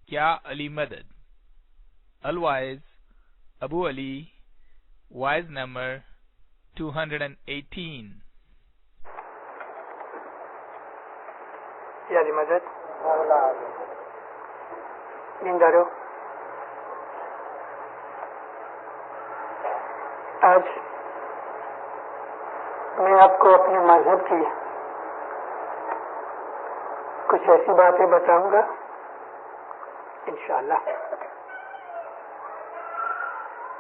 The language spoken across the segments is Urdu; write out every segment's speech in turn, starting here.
Ya Ali Madad. Al-Waiz, Abu Ali, Wise number 218. Ya Ali Madad. Nindaro. آج میں آپ کو اپنے مذہب کی کچھ ایسی باتیں بتاؤں گا انشاءاللہ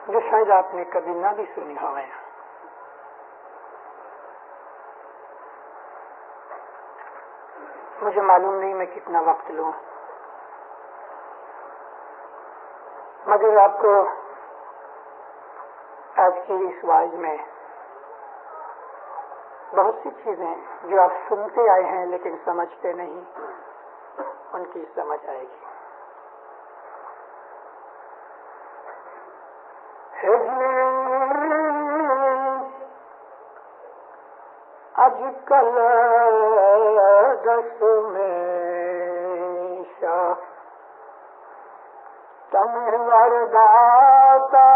جو شاید آپ نے کبھی نہ بھی سنی ہوئے ہیں. مجھے معلوم نہیں میں کتنا وقت لوں مگر آپ کو آج کی اس واعظ میں بہت سی چیزیں جو آپ سنتے آئے ہیں لیکن سمجھتے نہیں ان کی سمجھ آئے گی. آج کل دس میں شاہ تم ورداتا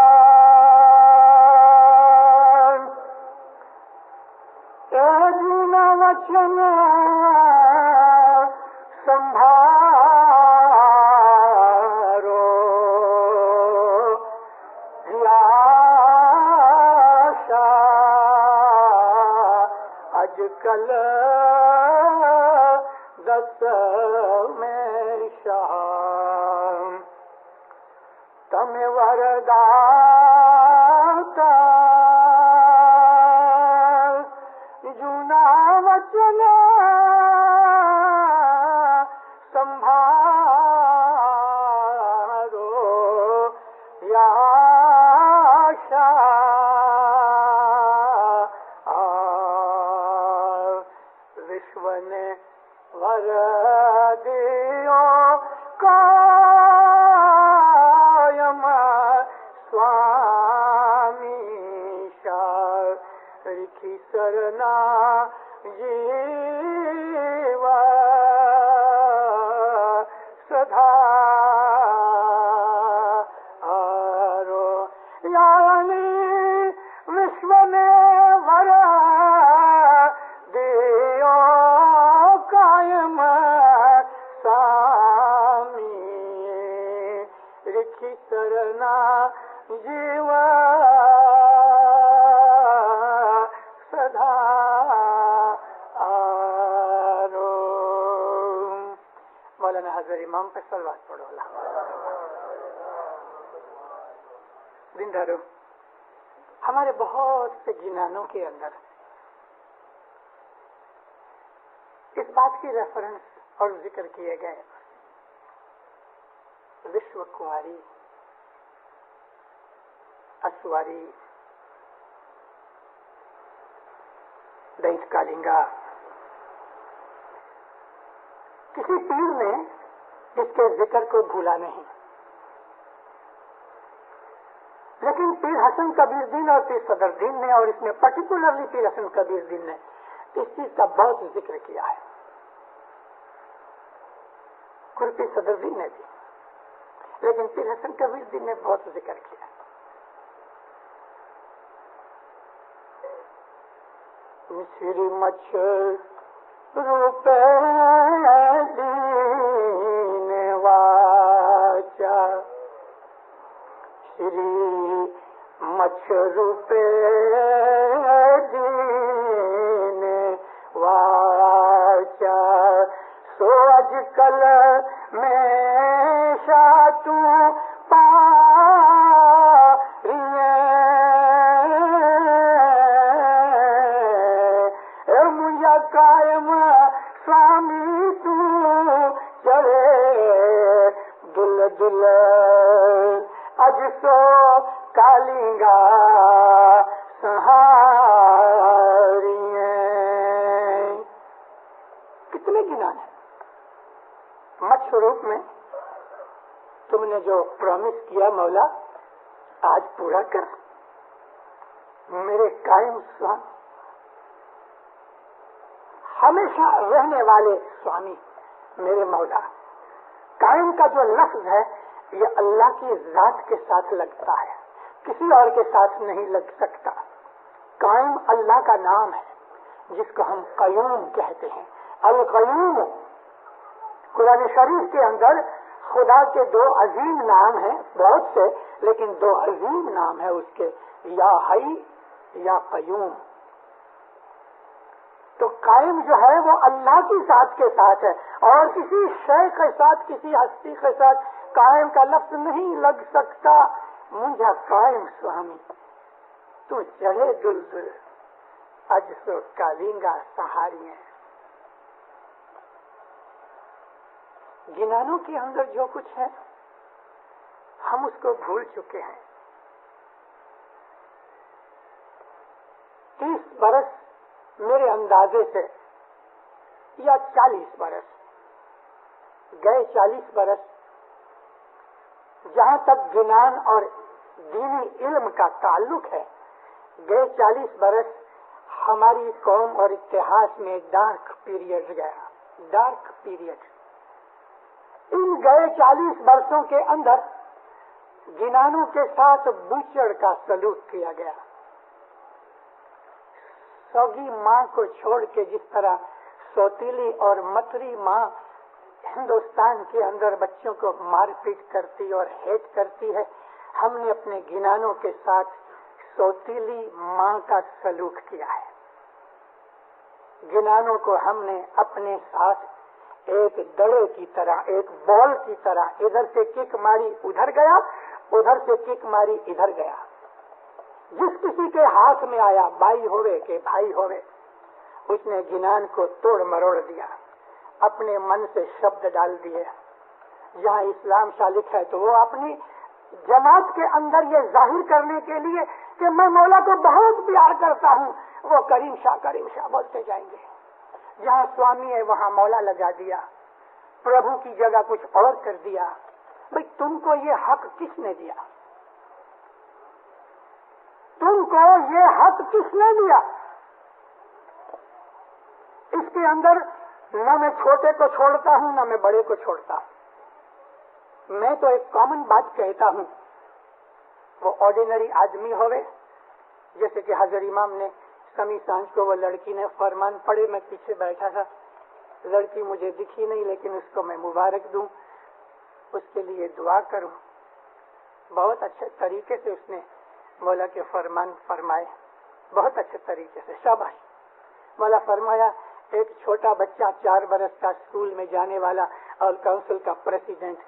وچن سنبھارو یاشا اج کل دس میں شام تم ورداتا امام پہ صلوات پڑھو. زندہ ہمارے بہت سے جنانوں کے اندر اس بات کی ریفرنس اور ذکر کیے گئے وشو کماری اسواری دینت کالنگا. کسی پیر نے اس کے ذکر کو بھولا نہیں لیکن پیر حسن کبیر دین اور پیر صدر دین نے اور اس میں پرٹیکولرلی پیر حسن کبیر دین نے اس چیز کا بہت ذکر کیا ہے. خود پیر صدر دین نے بھی لیکن پیر حسن کبیر دین نے بہت ذکر کیا. مشری مچھر روپے دینے واچا شری مچھر روپے دینے واچا سو اج کل میں شاتو پا قائم سوامی تو چڑے دل دل اج سو کالنگا سہاری. کتنے گنان ہیں مت شروف میں تم نے جو پرومس کیا مولا آج پورا کر. میرے قائم سوامی ہمیشہ رہنے والے سوامی میرے مولا قائم کا جو لفظ ہے یہ اللہ کی ذات کے ساتھ لگتا ہے، کسی اور کے ساتھ نہیں لگ سکتا۔ قائم اللہ کا نام ہے جس کو ہم قیوم کہتے ہیں۔ القیوم، قرآن شریف کے اندر خدا کے دو عظیم نام ہیں، بہت سے، لیکن دو عظیم نام ہے اس کے، یا حی یا قیوم۔ تو قائم جو ہے وہ اللہ کی ذات کے ساتھ ہے، اور کسی شے کے ساتھ، کسی ہستی کے ساتھ قائم کا لفظ نہیں لگ سکتا۔ مجھا قائم سوامی تو چڑھے دلدل اج سو کالینگا سہاریاں۔ گنانوں کے اندر جو کچھ ہے ہم اس کو بھول چکے ہیں۔ 30 برس میرے اندازے سے، یا 40 برس گئے، 40 برس جہاں تک گنان اور دینی علم کا تعلق ہے، گئے 40 برس ہماری قوم اور اتحاد میں ڈارک پیریڈ گیا، ڈارک پیریڈ۔ ان گئے 40 برسوں کے اندر گنانوں کے ساتھ بچڑ کا سلوک کیا گیا۔ سوگی ماں کو چھوڑ کے جس طرح سوتیلی اور متری ماں ہندوستان کے اندر بچوں کو مار پیٹ کرتی اور ہیٹ کرتی ہے، ہم نے اپنے گنانوں کے ساتھ سوتیلی ماں کا سلوک کیا ہے۔ گنانوں کو ہم نے اپنے ساتھ ایک دڑے کی طرح، ایک بال کی طرح، ادھر سے کک ماری ادھر گیا، ادھر سے کک ماری ادھر گیا۔ جس کسی کے ہاتھ میں آیا، بھائی ہوئے کہ بھائی ہوئے، اس نے گنان کو توڑ مروڑ دیا، اپنے من سے شبد ڈال دیے۔ جہاں اسلام شالک ہے تو وہ اپنی جماعت کے اندر یہ ظاہر کرنے کے لیے کہ میں مولا کو بہت پیار کرتا ہوں، وہ کریم شاہ بولتے جائیں گے۔ جہاں سوامی ہے وہاں مولا لگا دیا، پربھو کی جگہ کچھ اور کر دیا۔ بھئی تم کو یہ حق کس نے دیا؟ تم کو یہ حق کس نے دیا؟ اس کے اندر نہ میں چھوٹے کو چھوڑتا ہوں، نہ میں بڑے کو چھوڑتا ہوں۔ میں تو ایک کامن بات کہتا ہوں، وہ آرڈینری آدمی ہوئے، جیسے کہ حضرت امام نے سمی سانج کو وہ لڑکی نے فرمان پڑھے، میں پیچھے بیٹھا تھا، لڑکی مجھے دکھی نہیں، لیکن اس کو میں مبارک دوں، اس کے لیے دعا کروں۔ بہت اچھے طریقے سے اس نے مولا کے فرمان فرمائے، بہت اچھے طریقے سے، شاباش۔ مولا فرمایا ایک چھوٹا بچہ 4 برس کا اسکول میں جانے والا اور کونسل کا پریزیڈنٹ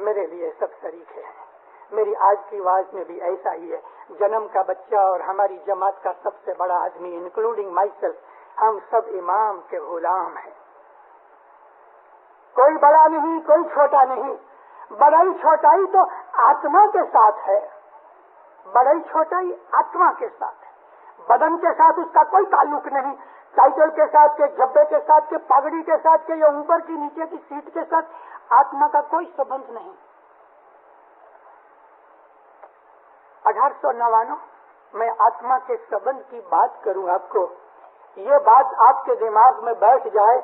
میرے لیے سب طریقے ہیں۔ میری آج کی واز میں بھی ایسا ہی ہے، جنم کا بچہ اور ہماری جماعت کا سب سے بڑا آدمی انکلوڈنگ مائی سیلف، ہم سب امام کے غلام ہیں۔ کوئی بڑا نہیں، کوئی چھوٹا نہیں، بڑائی چھوٹائی تو آتما کے ساتھ ہے، بڑائی چھوٹائی آتما کے ساتھ ہے، بدن کے ساتھ اس کا کوئی تعلق نہیں، ٹائٹل کے ساتھ، کے جبے کے ساتھ، کے پگڑی کے ساتھ، کے یا اوپر کی نیچے کی سیٹ کے ساتھ آتما کا کوئی سبند نہیں۔ 1899 میں آتما کے سبند کی بات کروں آپ کو، یہ بات آپ کے دماغ میں بیٹھ جائے،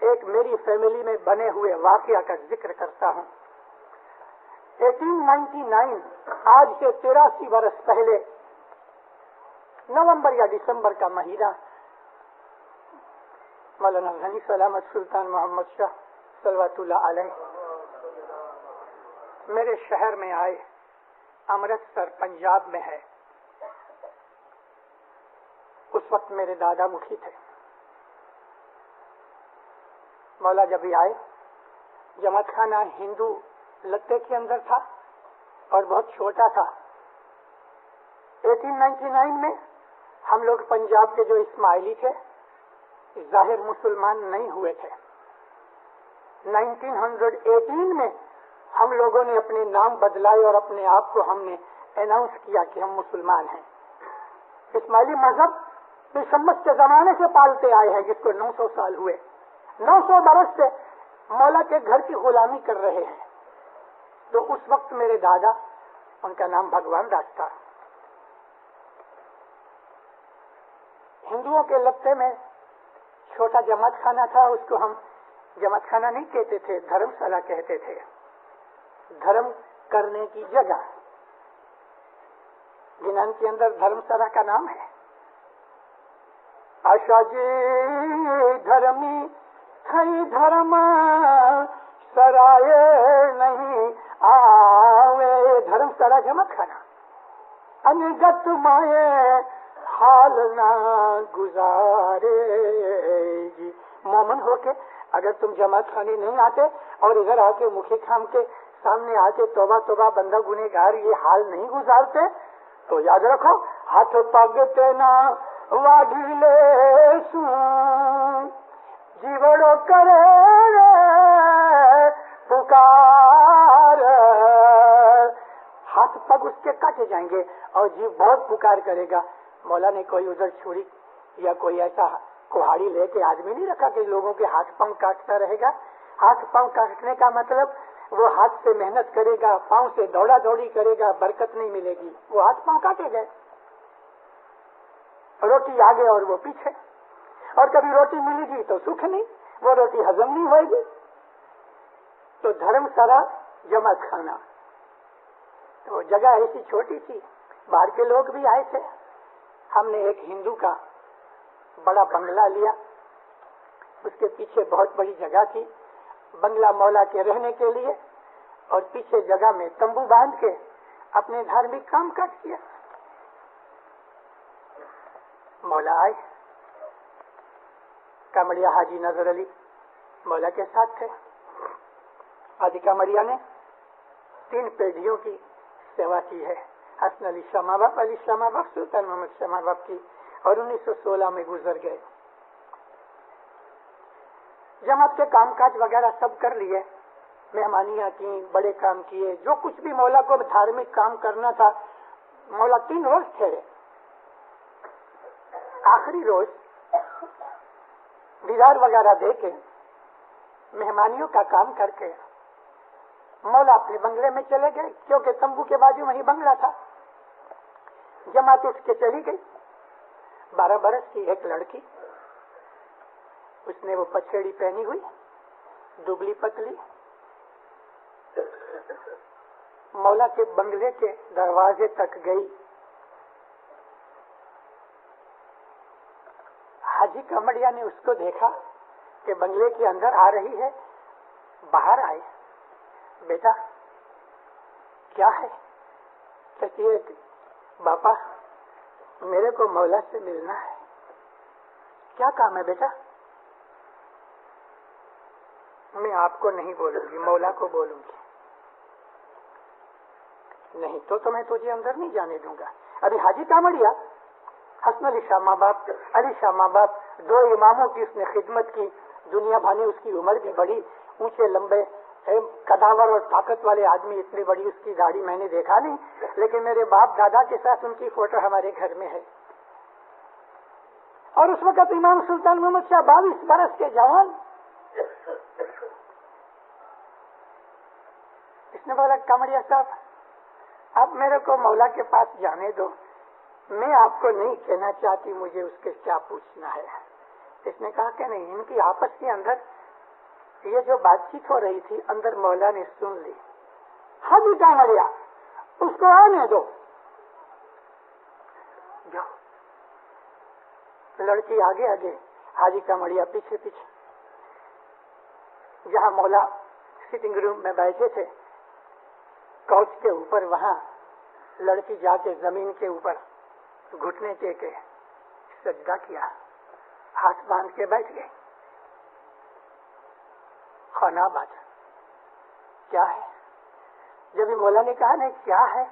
ایک میری فیملی میں بنے ہوئے واقعہ کا ذکر کرتا ہوں۔ 1899 آج سے 83 برس پہلے نومبر یا دسمبر کا مہینہ، مولانا غنی سلامت سلطان محمد شاہ صلوات اللہ علیہ میرے شہر میں آئے، امرتسر پنجاب میں ہے۔ اس وقت میرے دادا مکھی تھے۔ مولا جب ہی آئے، جماعت خانہ ہندو لتے کے اندر تھا اور بہت چھوٹا تھا۔ 1899 میں ہم لوگ پنجاب کے جو اسماعیلی تھے ظاہر مسلمان نہیں ہوئے تھے۔ 1918 میں ہم لوگوں نے اپنے نام بدلائے اور اپنے آپ کو ہم نے اناؤنس کیا کہ ہم مسلمان ہیں۔ اسماعیلی مذہب شمس کے زمانے سے پالتے آئے ہیں، جس کو 900 سال ہوئے، 900 برس سے مولا کے گھر کی غلامی کر رہے ہیں۔ تو اس وقت میرے دادا، ان کا نام بھگوان داس تھا، ہندوؤں کے لتے میں چھوٹا جماعت خانہ تھا، اس کو ہم جماعت خانہ نہیں کہتے تھے، دھرم شالہ کہتے تھے۔ دھرم کرنے کی جگہ. گنان کے اندر دھرمسالہ کا نام ہے. آشا جی دھرمی تھئی دھرم سرائے نہیں آوے. دھرمسالہ جمع کھانا. انگت مائے حال نہ گزارے گی. مومن ہو کے اگر تم جماعت خانے نہیں آتے اور ادھر آ کے مکھی خام کے سامنے آ کے توبہ توبہ بندہ گنہگار یہ حال نہیں گزارتے تو یاد رکھو ہاتھ پگ تینا واگیلے سوں جیوڑو کرے پکار. ہاتھ پگ اس کے کاٹے جائیں گے اور جیو بہت پکار کرے گا. مولا نے کوئی ادھر چھری یا کوئی ایسا کہاڑی لے کے آدمی نہیں رکھا کہ لوگوں کے ہاتھ پاؤں کاٹتا رہے گا. ہاتھ پاؤں کاٹنے کا مطلب وہ ہاتھ سے محنت کرے گا, پاؤں سے دوڑا دوڑی کرے گا, برکت نہیں ملے گی. وہ ہاتھ پاؤں کاٹے گئے. روٹی آگے اور وہ پیچھے, اور کبھی روٹی ملے گی تو سکھ نہیں, وہ روٹی ہضم نہیں ہوئے گی. تو دھرمسالہ جماعت خانہ تو جگہ ایسی چھوٹی تھی, باہر کے لوگ بھی آئے تھے. ہم نے ایک ہندو کا بڑا بنگلہ لیا, اس کے پیچھے بہت بڑی جگہ تھی. بنگلہ مولا کے رہنے کے لیے, اور پیچھے جگہ میں تمبو باندھ کے اپنے دھارمک کام کاج کیا. مولا آئے, کامڑیا حاجی نظر علی مولا کے ساتھ تھے. حاجی کامڑیا نے 3 پیڑھیوں کی سیوا کی ہے. حسن علی شاہ ماں باپ, علی شاہ ماں باپ, سلطان محمد شاہ ماں باپ کی, اور 1916 میں گزر گئے. جماعت کے کام کاج وغیرہ سب کر لیے, مہمانیاں کی, بڑے کام کیے, جو کچھ بھی مولا کو دھارمک کام کرنا تھا. مولا 3 روز ٹھہرے. آخری روز دیدار وغیرہ دے کے مہمانیوں کا کام کر کے مولا اپنے بنگلے میں چلے گئے, کیونکہ تمبو کے بازو وہیں بنگلہ تھا. جماعت اٹھ کے چلی گئی. 12 برس کی ایک لڑکی, اس نے وہ پچھیڑی پہنی ہوئی, دبلی پتلی, مولا کے بنگلے کے دروازے تک گئی. حاجی کامڑیا نے اس کو دیکھا کہ بنگلے کے اندر آ رہی ہے. باہر آئے, بیٹا کیا ہے؟ کہتی ہے باپا میرے کو مولا سے ملنا ہے. کیا کام ہے بیٹا؟ میں آپ کو نہیں بولوں گی, مولا کو بولوں گی. نہیں تو میں تجھے اندر نہیں جانے دوں گا. ابھی حاجی کامڑیا حسن علی شاہ ماں باپ, علی شاہ ماں باپ, 2 اماموں کی اس نے خدمت کی. دنیا بھر میں اس کی عمر بھی بڑی, اونچے لمبے قداور اور طاقت والے آدمی, اتنی بڑی اس کی داڑھی میں نے دیکھا نہیں, لیکن میرے باپ دادا کے ساتھ ان کی فوٹو ہمارے گھر میں ہے. اور اس وقت امام سلطان محمد شاہ 22 برس کے جوان. اس نے بولا کامڑیا صاحب آپ میرے کو مولا کے پاس جانے دو, میں آپ کو نہیں کہنا چاہتی مجھے اس کے کیا پوچھنا ہے. اس نے کہا کہ نہیں, ان کی آپس کے اندر یہ جو بات چیت ہو رہی تھی اندر مولا نے سن لی. حاجی کامڑیا اس کو آنے دو. لڑکی آگے آگے, حاجی کامڑیا پیچھے پیچھے. جہاں مولا سٹنگ روم میں بیٹھے تھے کوچ کے اوپر, وہاں لڑکی جا کے زمین کے اوپر گھٹنے ٹیک کے سجدہ کیا, ہاتھ باندھ کے بیٹھ گئے. خانہ بات کیا ہے؟ جب مولا نے کہا نہیں کیا ہے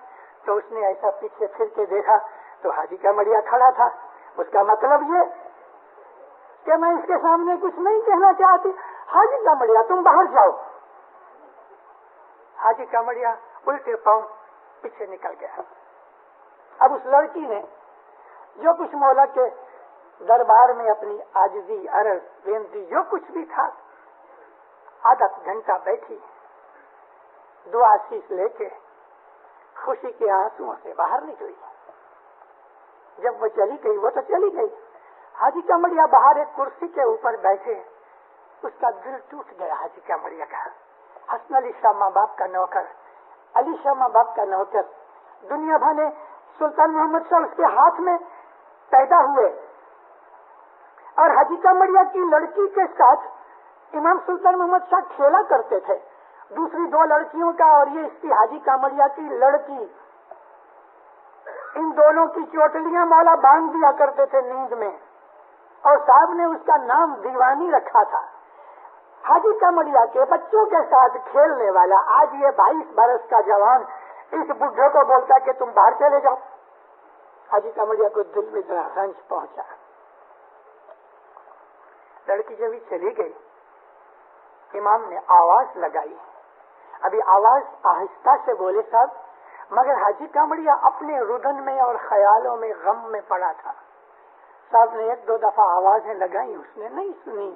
تو اس نے ایسا پیچھے پھر کے دیکھا تو حاجی کامڑیا کھڑا تھا. اس کا مطلب یہ کہ میں اس کے سامنے کچھ نہیں کہنا چاہتی. حاجی کامڑیا تم باہر جاؤ. حاجی کامڑیا الٹے پاؤں پیچھے نکل گیا. اب اس لڑکی نے جو کچھ مولا کے دربار میں اپنی عاجزی, عرض, بینتی جو کچھ بھی تھا, آدھا گھنٹہ بیٹھی, دعا شیش لے کے خوشی کے آنسوؤں سے باہر نکلی. جب وہ چلی گئی وہ تو چلی گئی. حاجی کامڑیا باہر ایک کرسی کے اوپر بیٹھے, اس کا دل ٹوٹ گیا. حاجی کامڑیا کا حسن علی شاہ ماں باپ کا نوکر علی شاہ ماں باپ کا نوکر، دنیا بھانے سلطان محمد شاہ اس کے ہاتھ میں پیدا ہوئے، اور حاجی کامڑیا کی لڑکی کے ساتھ امام سلطان محمد شاہ کھیلا کرتے تھے، دوسری دو لڑکیوں کا اور یہ اس کی حاجی کامڑیا کی لڑکی، ان دونوں کی چوٹلیاں مولا باندھ دیا کرتے تھے نیند میں، اور صاحب نے اس کا نام دیوانی رکھا تھا۔ حاجی کامڑیا کے بچوں کے ساتھ کھیلنے والا آج یہ 22 برس کا جوان اس بڈھے کو بولتا کہ تم باہر چلے جاؤ۔ حاجی کامڑیا کو دل میں ذرا رنج پہنچا، لڑکی جب ہی چلی گئی، امام نے آواز لگائی، ابھی آواز آہستہ سے بولے صاحب، مگر حاجی کامڑیا اپنے ردن میں اور خیالوں میں غم میں پڑا تھا۔ صاحب نے 1-2 دفعہ آوازیں لگائی، اس نے نہیں سنی۔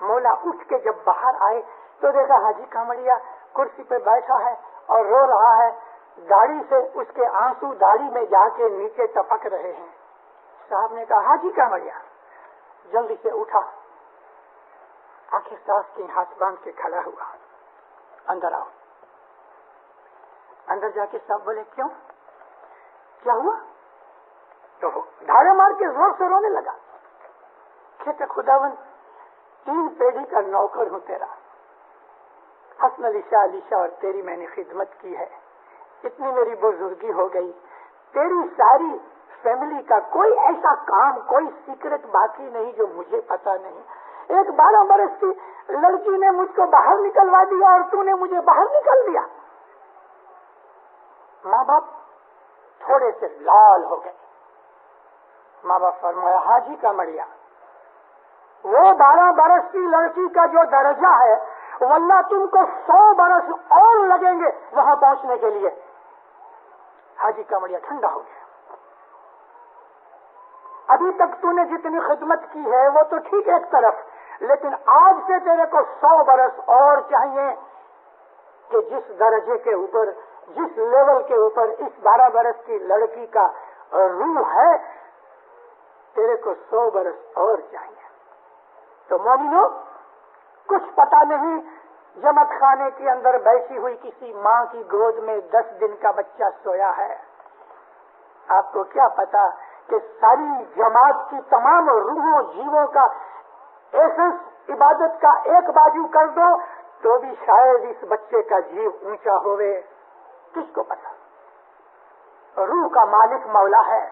مولا اٹھ کے جب باہر آئے تو دیکھا حاجی کامڑیا کرسی پہ بیٹھا ہے اور رو رہا ہے، داڑھی سے اس کے آنسو داڑھی میں جا کے نیچے ٹپک رہے ہیں۔ صاحب نے کہا حاجی کامڑیا، جلدی سے اٹھا، آخر سانس کے ہاتھ باندھ کے کھڑا ہوا، اندر آؤ۔ اندر جا کے صاحب بولے کیوں، کیا ہوا؟ تو دھاڑے مار کے زور سے رونے لگا، کہتے خداوند 3 پیڑھی کا نوکر ہوں تیرا، حسن علی شاہ اور تیری میں نے خدمت کی ہے، اتنی میری بزرگی ہو گئی، تیری ساری فیملی کا کوئی ایسا کام، کوئی سیکرٹ باقی نہیں جو مجھے پتا نہیں۔ ایک 12 برس کی لڑکی نے مجھ کو باہر نکلوا دیا اور تو نے مجھے باہر نکل دیا۔ ماں باپ تھوڑے سے لال ہو گئے۔ ماں باپ فرمایا حاجی کامڑیا، وہ 12 برس کی لڑکی کا جو درجہ ہے واللہ تم کو 100 برس اور لگیں گے وہاں پہنچنے کے لیے۔ حاجی کامڑیا ٹھنڈا ہو گیا، ابھی تک تو نے جتنی خدمت کی ہے وہ تو ٹھیک ایک طرف، لیکن آج سے تیرے کو 100 برس اور چاہیے کہ جس درجے کے اوپر، جس لیول کے اوپر اس 12 برس کی لڑکی کا روح ہے، تیرے کو 100 برس اور چاہیے۔ تو مومنو، کچھ پتا نہیں جمت خانے کے اندر بیٹھی ہوئی کسی ماں کی گود میں 10 دن کا بچہ سویا ہے، آپ کو کیا پتا کہ ساری جماعت کی تمام روحوں جیووں کا ایسنس عبادت کا ایک بازو کر دو تو بھی شاید اس بچے کا جیو اونچا ہوئے، کس کو پتا؟ روح کا مالک مولا ہے،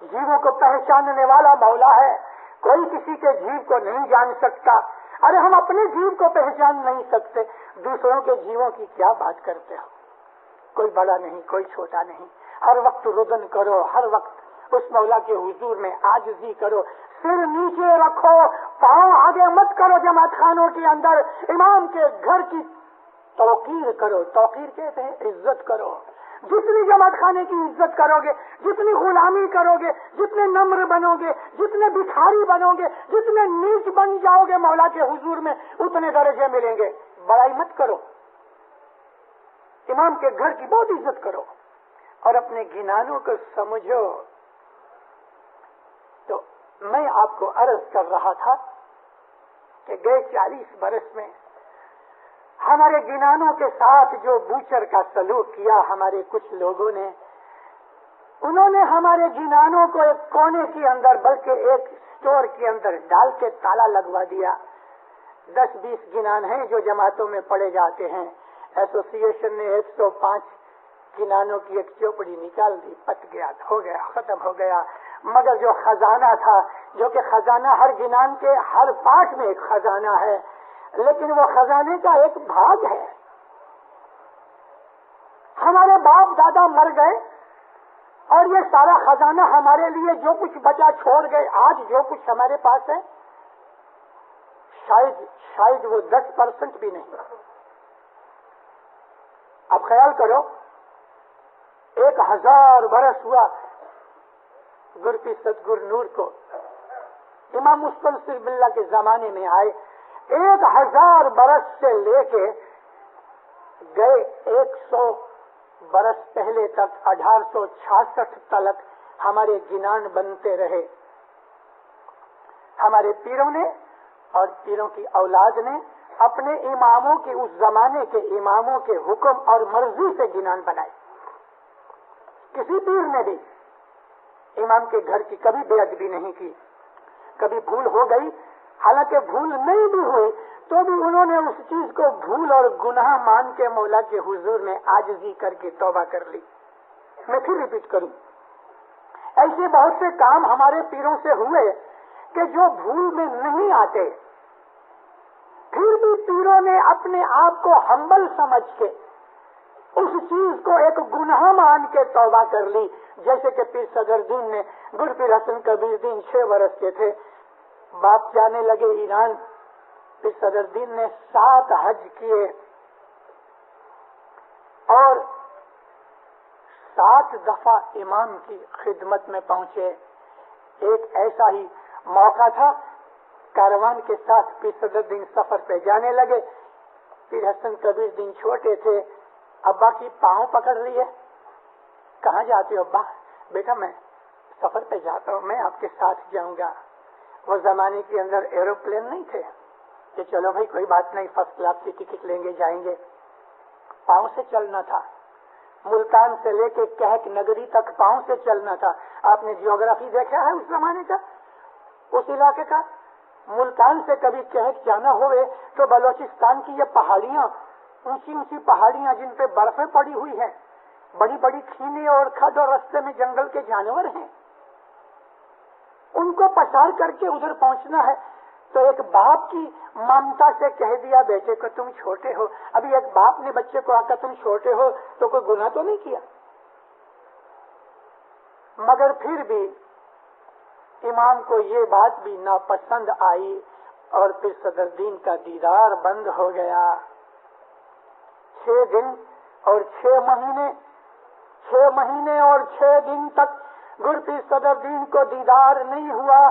جیووں کو پہچاننے والا مولا ہے، کوئی کسی کے جیو کو نہیں جان سکتا۔ ارے ہم اپنے جیو کو پہچان نہیں سکتے، دوسروں کے جیووں کی کیا بات کرتے ہو؟ کوئی بڑا نہیں، کوئی چھوٹا نہیں، ہر وقت ردن کرو، ہر وقت اس مولا کے حضور میں عاجزی کرو، سر نیچے رکھو، پاؤں آگے مت کرو، جماعت خانوں کے اندر امام کے گھر کی توقیر کرو، توقیر کہتے ہیں عزت کرو۔ جتنی جماعت خانے کی عزت کرو گے، جتنی غلامی کرو گے، جتنے نمر بنو گے، جتنے بھکاری بنو گے، جتنے نیچ بن جاؤ گے مولا کے حضور میں، اتنے درجے ملیں گے۔ بڑائی مت کرو، امام کے گھر کی بہت عزت کرو اور اپنے گنانوں کو سمجھو۔ تو میں آپ کو عرض کر رہا تھا کہ گئے 40 برس میں ہمارے گنانوں کے ساتھ جو بوچر کا سلوک کیا ہمارے کچھ لوگوں نے، انہوں نے ہمارے گنانوں کو ایک کونے کے اندر بلکہ ایک اسٹور کے اندر ڈال کے تالا لگوا دیا۔ 10-20 گنان ہیں جو جماعتوں میں پڑے جاتے ہیں، ایسوسی ایشن نے 105 گنانوں کی ایک چوپڑی نکال دی، پٹ گیا، ہو گیا، ختم ہو گیا۔ مگر جو خزانہ تھا، جو کہ خزانہ ہر گنان کے ہر پاٹ میں ایک خزانہ ہے، لیکن وہ خزانے کا ایک بھاگ ہے۔ ہمارے باپ دادا مر گئے اور یہ سارا خزانہ ہمارے لیے جو کچھ بچا چھوڑ گئے، آج جو کچھ ہمارے پاس ہے شاید وہ 10% بھی نہیں۔ اب خیال کرو، 1000 برس ہوا گرپی ستگر نور کو امام مستنصر باللہ کے زمانے میں آئے، 1000 برس سے لے کے گئے 100 برس پہلے تک 1866 تک ہمارے گنان بنتے رہے۔ ہمارے پیروں نے اور پیروں کی اولاد نے اپنے اماموں کی، اس زمانے کے اماموں کے حکم اور مرضی سے گنان بنائی. کسی پیر نے بھی امام کے گھر کی کبھی بے ادبی نہیں کی. کبھی بھول ہو گئی، حالانکہ بھول نہیں بھی ہوئی تو بھی انہوں نے اس چیز کو بھول اور گناہ مان کے مولا کے حضور میں عاجزی کر کے توبہ کر لی. میں پھر ریپیٹ کروں، ایسے بہت سے کام ہمارے پیروں سے ہوئے کہ جو بھول میں نہیں آتے، پھر بھی پیروں نے اپنے آپ کو ہمبل سمجھ کے اس چیز کو ایک گناہ مان کے توبہ کر لی. جیسے کہ پیر صدر دین نے، گر پیر حسن کبیر دین 6 برس کے تھے، باپ جانے لگے ایران. پیر صدر دین نے 7 حج کیے اور 7 دفعہ امام کی خدمت میں پہنچے. ایک ایسا ہی موقع تھا، کاروان کے ساتھ پیر صدر دین سفر پہ جانے لگے. پیر حسن کبیر دین چھوٹے تھے. ابا کی پاؤں پکڑ لیے. کہاں جاتے ہو ابا؟ بیٹا میں سفر پہ جاتا ہوں، میں آپ کے ساتھ جاؤں گا. وہ زمانے کے اندر ایروپلین نہیں تھے کہ چلو بھائی کوئی بات نہیں، فرسٹ کلاس کی ٹکٹ لیں گے جائیں گے. پاؤں سے چلنا تھا. ملتان سے لے کے کہک نگری تک پاؤں سے چلنا تھا. آپ نے جیوگرافی دیکھا ہے اس زمانے کا، اس علاقے کا؟ ملتان سے کبھی کہک جانا ہوئے تو بلوچستان کی یہ پہاڑیاں، اونچی اونچی پہاڑیاں جن پہ برفیں پڑی ہوئی ہیں، بڑی بڑی کھینے اور کھڈ اور رستے میں جنگل کے جانور ہیں، ان کو پسار کر کے ادھر پہنچنا ہے. تو ایک باپ کی ممتا سے کہہ دیا بیٹے کو تم چھوٹے ہو. ابھی ایک باپ نے بچے کو آ تم چھوٹے ہو تو کوئی گناہ تو نہیں کیا. مگر پھر بھی امام کو یہ بات بھی ناپسند آئی اور پھر صدر دین کا دیدار بند ہو گیا. 6 دن اور 6 مہینے 6 مہینے اور 6 دن تک گر پیر صدر دین کو دیدار نہیں ہوا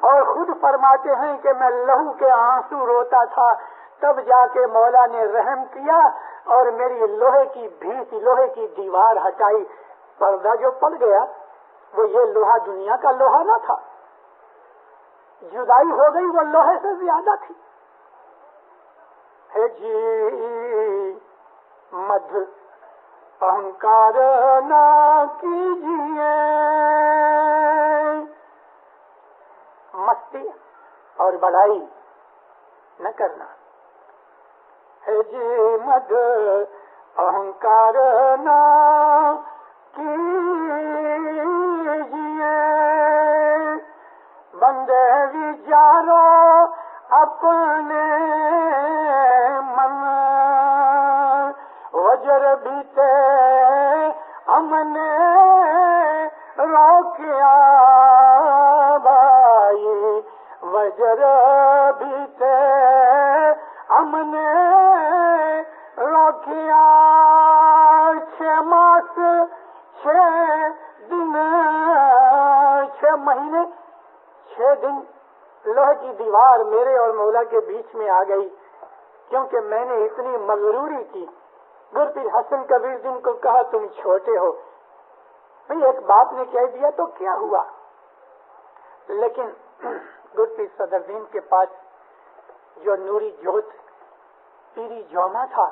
اور خود فرماتے ہیں کہ میں لہو کے آنسو روتا تھا. تب جا کے مولا نے رحم کیا اور میری لوہے کی بھیت، لوہے کی دیوار ہٹائی. پردہ جو پڑ گیا وہ یہ لوہا دنیا کا لوہا نہ تھا، جدائی ہو گئی وہ لوہے سے زیادہ تھی. ہے جی مدھ اہنکار نہ کیجیے، مستی اور بڑائی نہ کرنا. ہے جی مدھ اہنکار نہ کیجیے، بندے وچارو اپنے من، وجر بیتے امن روکیا بھائی، وجر بیتے امن روکیا. 6 ماس 6 دن 6 مہینے 6 دن لوہے کی دیوار میرے اور مولا کے بیچ میں آ گئی، کیونکہ میں نے اتنی مغروری کی. گر پیر حسن کبیر دین کو کہا تم چھوٹے ہو. بھئی ایک باپ نے کہہ دیا تو کیا ہوا، لیکن گر پیر صدر دین کے پاس جو نوری جوت پیری جوما تھا،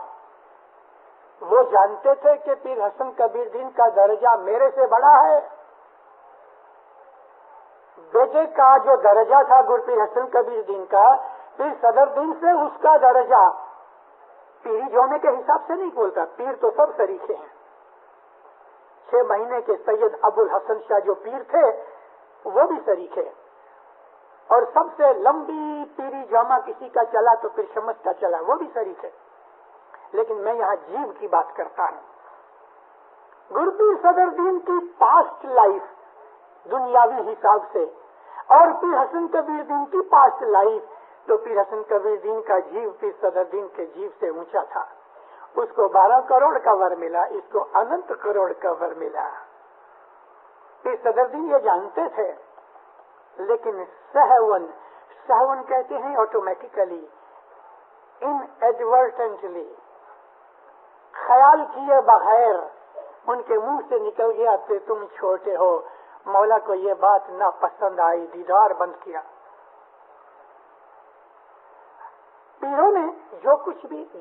وہ جانتے تھے کہ پیر حسن کبیر دین کا درجہ میرے سے بڑا ہے. بیٹے کا جو درجہ تھا گر پیر حسن کبیر دین کا، پیر صدر دین سے اس کا درجہ پیری جومے کے حساب سے نہیں بولتا. پیر تو سب سریخے ہیں. 6 مہینے کے سید ابو الحسن شاہ جو پیر تھے وہ بھی سریخے، اور سب سے لمبی پیری جامع کسی کا چلا تو پھر شمس کا چلا، وہ بھی شریک ہے. لیکن میں یہاں جیو کی بات کرتا ہوں. گر پیر صدر دین کی پاسٹ لائف دنیاوی حساب سے اور پیر حسن کبیر دین کی پاسٹ لائف، تو پیر حسن کبیر دین کا جیو پیر صدر دین کے جیو سے اونچا تھا. اس کو 12 کروڑ کا ور ملا، اس کو اننت کروڑ کا ور ملا. پیر صدر دین یہ جانتے تھے، لیکن سہون کہتے ہیں آٹومیٹیکلی، ان ایڈورٹنٹلی، خیال کیے بغیر ان کے منہ سے نکل گیا کہ تم چھوٹے ہو. مولا کو یہ بات ناپسند آئی، دیدار بند کیا. پیروں نے جو کچھ بھی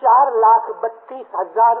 4,32,000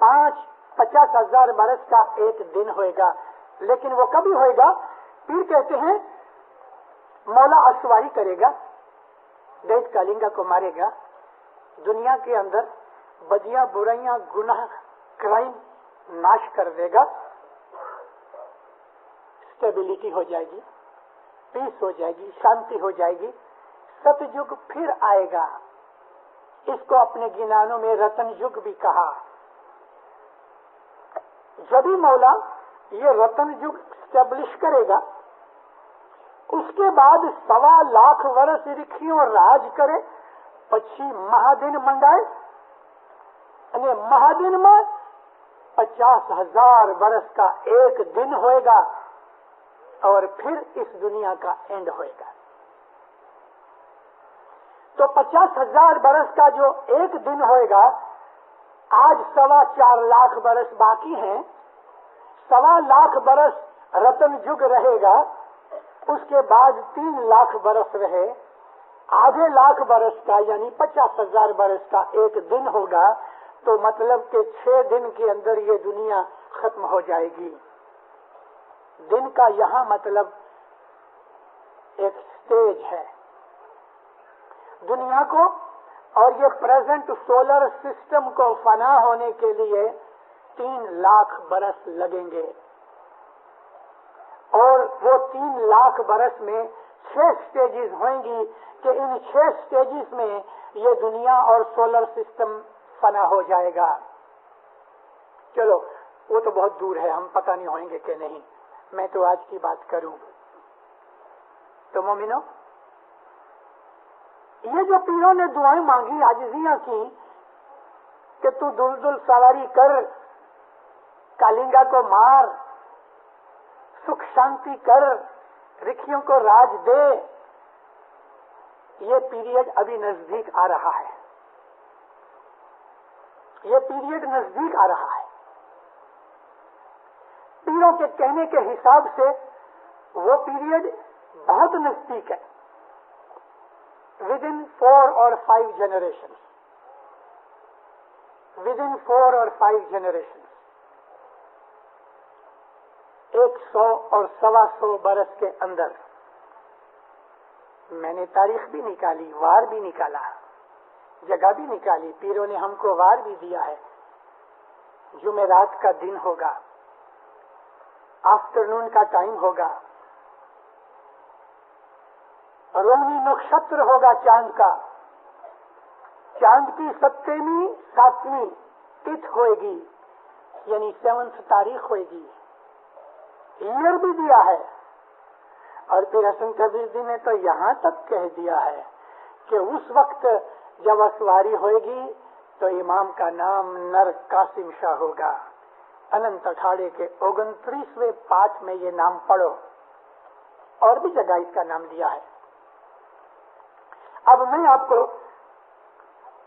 5 50,000 برس کا ایک دن ہوئے گا. لیکن وہ کبھی ہوئے گا؟ پیر کہتے ہیں مولا اسواری کرے گا, دیت کالنگا کو مارے گا, دنیا کے اندر بدیاں برائیاں گناہ کرائم ناش کر دے گا, اسٹیبلٹی ہو جائے گی, پیس ہو جائے گی, شانتی ہو جائے گی. ست یگ پھر آئے گا. اس کو اپنے گنانوں میں رتن یگ بھی کہا. جب ہی مولا یہ رتن یگ اسٹیبلش کرے گا, اس کے بعد 1.25 لاکھ برس رکھیوں راج کرے, پچھی مہادن منڈائے, یعنی مہادن میں 50,000 برس کا ایک دن ہوئے گا, اور پھر اس دنیا کا اینڈ ہوئے گا. تو 50,000 برس کا جو ایک دن ہوئے گا, آج 4.25 لاکھ برس باقی ہیں, 1.25 لاکھ برس رتن یگ رہے گا, اس کے بعد 3 لاکھ برس رہے, آدھے لاکھ برس کا یعنی 50,000 برس کا ایک دن ہوگا. تو مطلب کہ 6 دن کے اندر یہ دنیا ختم ہو جائے گی. دن کا یہاں مطلب ایک سٹیج ہے. دنیا کو اور یہ پریزنٹ سولر سسٹم کو فنا ہونے کے لیے 3 لاکھ برس لگیں گے, اور وہ 3 لاکھ برس میں 6 سٹیجز ہوئیں گی کہ ان 6 سٹیجز میں یہ دنیا اور سولر سسٹم فنا ہو جائے گا. چلو وہ تو بہت دور ہے, ہم پتہ نہیں ہوئیں گے کہ نہیں. میں تو آج کی بات کروں. تو مومنو, یہ جو پیروں نے دعائیں مانگی, عاجزیاں کی کہ تو دلدل سواری کر, کالنگا کو مار, سکھ شانتی کر, رکھیوں کو راج دے, یہ پیریڈ ابھی نزدیک آ رہا ہے. یہ پیریڈ نزدیک آ رہا ہے. پیروں کے کہنے کے حساب سے وہ پیریڈ بہت نزدیک ہے. within 4 or 5 generations. within 4 or 5 generations. 100 اور 125 برس کے اندر. میں نے تاریخ بھی نکالی, وار بھی نکالا, جگہ بھی نکالی. پیروں نے ہم کو وار بھی دیا ہے. جمعرات کا دن ہوگا, آفٹرنون کا ٹائم ہوگا, روہنی نکشتر ہوگا چاند کا, چاند کی 7ویں تتھ ہوئے گی, یعنی 7 تاریخ ہوئے گی. ایئر بھی دیا ہے. اور پھر حسن کبیر جی نے تو یہاں تک کہہ دیا ہے کہ اس وقت جب اسواری ہوئے گی تو امام کا نام نر قاسم شاہ ہوگا. اننت اکھاڑے کے 29ویں پاٹ میں یہ نام پڑھو. اور بھی جگہ اس کا نام دیا ہے. اب میں آپ کو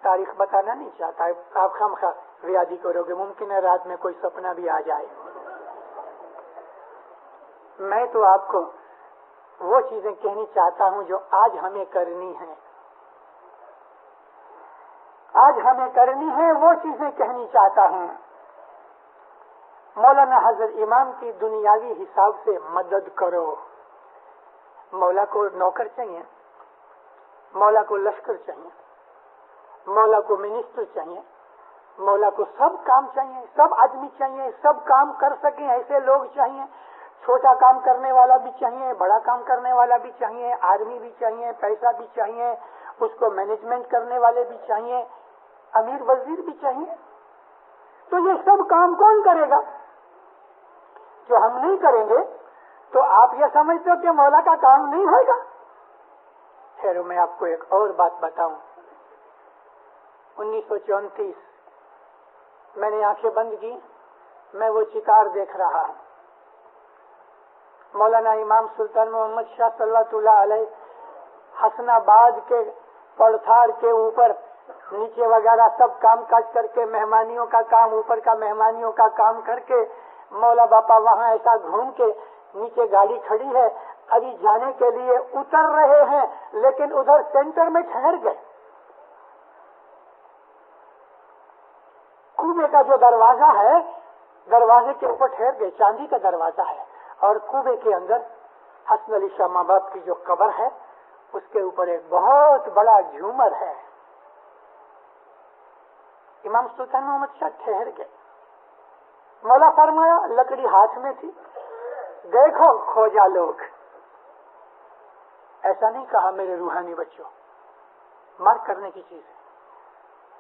تاریخ بتانا نہیں چاہتا, آپ خامخواہ ریاضی کرو گے, ممکن ہے رات میں کوئی سپنا بھی آ جائے. میں تو آپ کو وہ چیزیں کہنی چاہتا ہوں جو آج ہمیں کرنی ہیں. آج ہمیں کرنی ہے وہ چیزیں کہنی چاہتا ہوں. مولانا حضرت امام کی دنیاوی حساب سے مدد کرو. مولا کو نوکر چاہیے, مولا کو لشکر چاہیے, مولا کو منسٹر چاہیے, مولا کو سب کام چاہیے, سب آدمی چاہیے, سب کام کر سکیں ایسے لوگ چاہیے. چھوٹا کام کرنے والا بھی چاہیے, بڑا کام کرنے والا بھی چاہیے, آدمی بھی چاہیے, پیسہ بھی چاہیے, اس کو مینجمنٹ کرنے والے بھی چاہیے, امیر وزیر بھی چاہیے. تو یہ سب کام کون کرے گا؟ جو ہم نہیں کریں گے تو آپ یہ سمجھتے ہو کہ مولا کا کام نہیں ہوگا. خیر, میں آپ کو ایک اور بات بتاؤں. 1934 میں نے آنکھیں بند کی, میں وہ چکار دیکھ رہا ہوں. مولانا امام سلطان محمد شاہ صلی اللہ علیہ حسن آباد کے پڑتھار کے اوپر نیچے وغیرہ سب کام کاج کر کے, مہمانیوں کا کام, اوپر کا مہمانیوں کا کام کر کے, مولا باپا وہاں ایسا گھوم کے, نیچے گاڑی کھڑی ہے, ابھی جانے کے لیے اتر رہے ہیں, لیکن ادھر سینٹر میں ٹھہر گئے. کنویں کا جو دروازہ ہے دروازے کے اوپر ٹھہر گئے. چاندی کا دروازہ ہے اور کنویں کے اندر حسن علی شاہ ماں باپ کی جو قبر ہے اس کے اوپر ایک بہت بڑا جھومر ہے. امام سلطان محمد شاہ ٹھہر گئے. مولا فرمایا لکڑی ہاتھ میں تھی, دیکھو کھوجا لوگ. ایسا نہیں کہا میرے روحانی بچوں, مارک کرنے کی چیز ہے.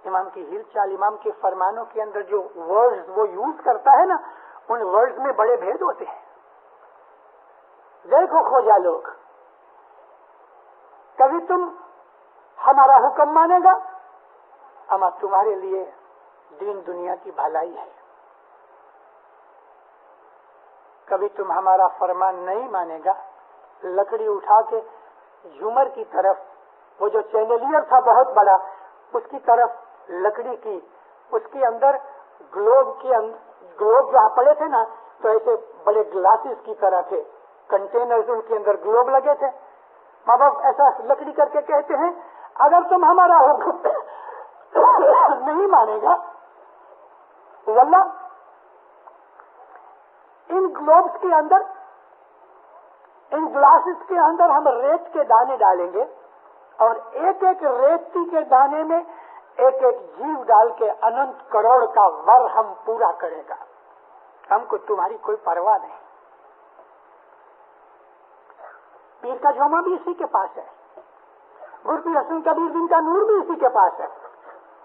امام کی ہل چال, امام کے فرمانوں کے اندر جو ورڈز وہ یوز کرتا ہے نا, ان ورڈز میں بڑے بھید ہوتے ہیں. دیکھو کھوجا لوگ, کبھی تم ہمارا حکم مانے گا, اما تمہارے لیے دین دنیا کی بھلائی ہے. کبھی تم ہمارا فرمان نہیں مانے گا. لکڑی اٹھا کے جھومر کی طرف, وہ جو چینلیئر تھا بہت بڑا, اس کی طرف لکڑی کی, اس کے اندر گلوب جہاں پڑے تھے نا, تو ایسے بڑے گلاسز کی طرح تھے, کنٹینرز, ان کے اندر گلوب لگے تھے. ماں باپ ایسا لکڑی کر کے کہتے ہیں اگر تم ہمارا حکم نہیں مانے گا, واللہ ان گلوبس کے اندر, ان گلاسز کے اندر ہم ریت کے دانے ڈالیں گے, اور ایک ایک ریتی کے دانے میں ایک ایک جیو ڈال کے اننت کروڑ کا ور ہم پورا کرے گا. ہم کو تمہاری کوئی پرواہ نہیں. پیر کا جھوما بھی اسی کے پاس ہے, گرپیر حسن کبیر دن کا نور بھی اسی کے پاس ہے,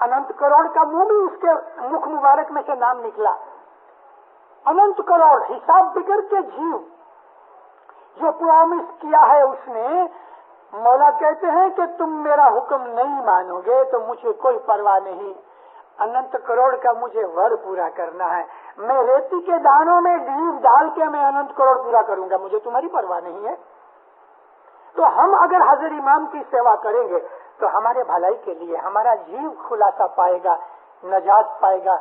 اننت کروڑ کا منہ بھی اس کے مکھ مبارک میں سے نام نکلا. اننت کروڑ حساب بگڑ کے جیو جو پرومس کیا ہے اس نے. مولا کہتے ہیں کہ تم میرا حکم نہیں مانو گے تو مجھے کوئی پرواہ نہیں, اننت کروڑ کا مجھے ور پورا کرنا ہے. میں ریتی کے دانوں میں جیو ڈال کے میں اننت کروڑ پورا کروں گا, مجھے تمہاری پرواہ نہیں ہے. تو ہم اگر حضرت امام کی سیوا کریں گے تو ہمارے بھلائی کے لیے, ہمارا جیو خلاصہ پائے گا, نجات پائے گا,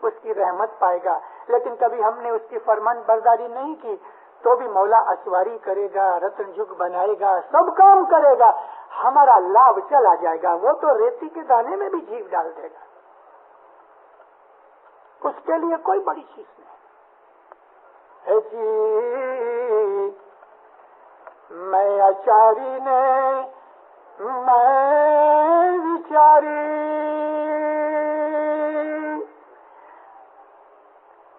اس کی رحمت پائے گا. لیکن کبھی ہم نے اس کی فرمان برداری نہیں کی تو بھی مولا اسواری کرے گا, رتن جگ بنائے گا, سب کام کرے گا, ہمارا لابھ چلا جائے گا. وہ تو ریتی کے دانے میں بھی جیو ڈال دے گا, اس کے لیے کوئی بڑی چیز نہیں. جی میں اچاری نے میں وچاری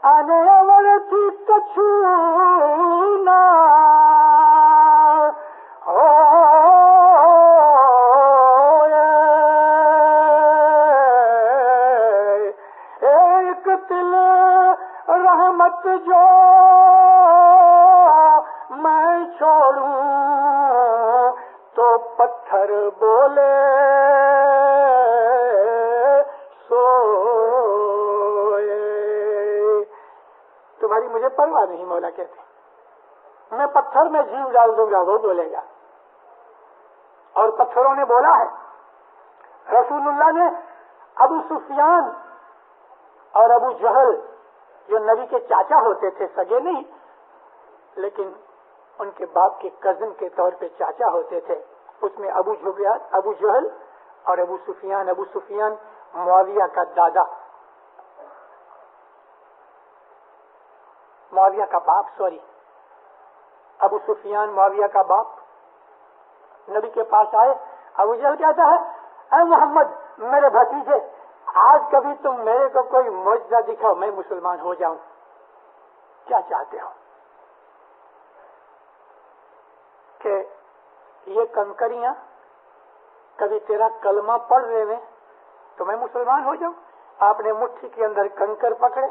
آنے ورتی کچھو نا ہو ایک دل رحمت جو میں چھوڑوں تو پتھر بولے تمہاری مجھے پرواہ نہیں. مولا کہتے میں پتھر میں جیو ڈال دوں گا, وہ بولے گا. اور پتھروں نے بولا ہے. رسول اللہ نے ابو سفیان اور ابو جہل جو نبی کے چاچا ہوتے تھے, سگے نہیں لیکن ان کے باپ کے کزن کے طور پہ چاچا ہوتے تھے, اس میں ابو جہل اور ابو سفیان معاویہ کا دادا, معاویہ کا باپ, ابو سفیان معاویہ کا باپ نبی کے پاس آئے. ابو جہل کہتا ہے اے محمد میرے بھتیجے, آج کبھی تم میرے کو کوئی معجزہ دکھاؤ, میں مسلمان ہو جاؤں. کیا چاہتے ہو؟ کہ یہ کنکریاں کبھی تیرا کلمہ پڑھ لے تو میں مسلمان ہو جاؤں. آپ نے مٹھی کے اندر کنکر پکڑے,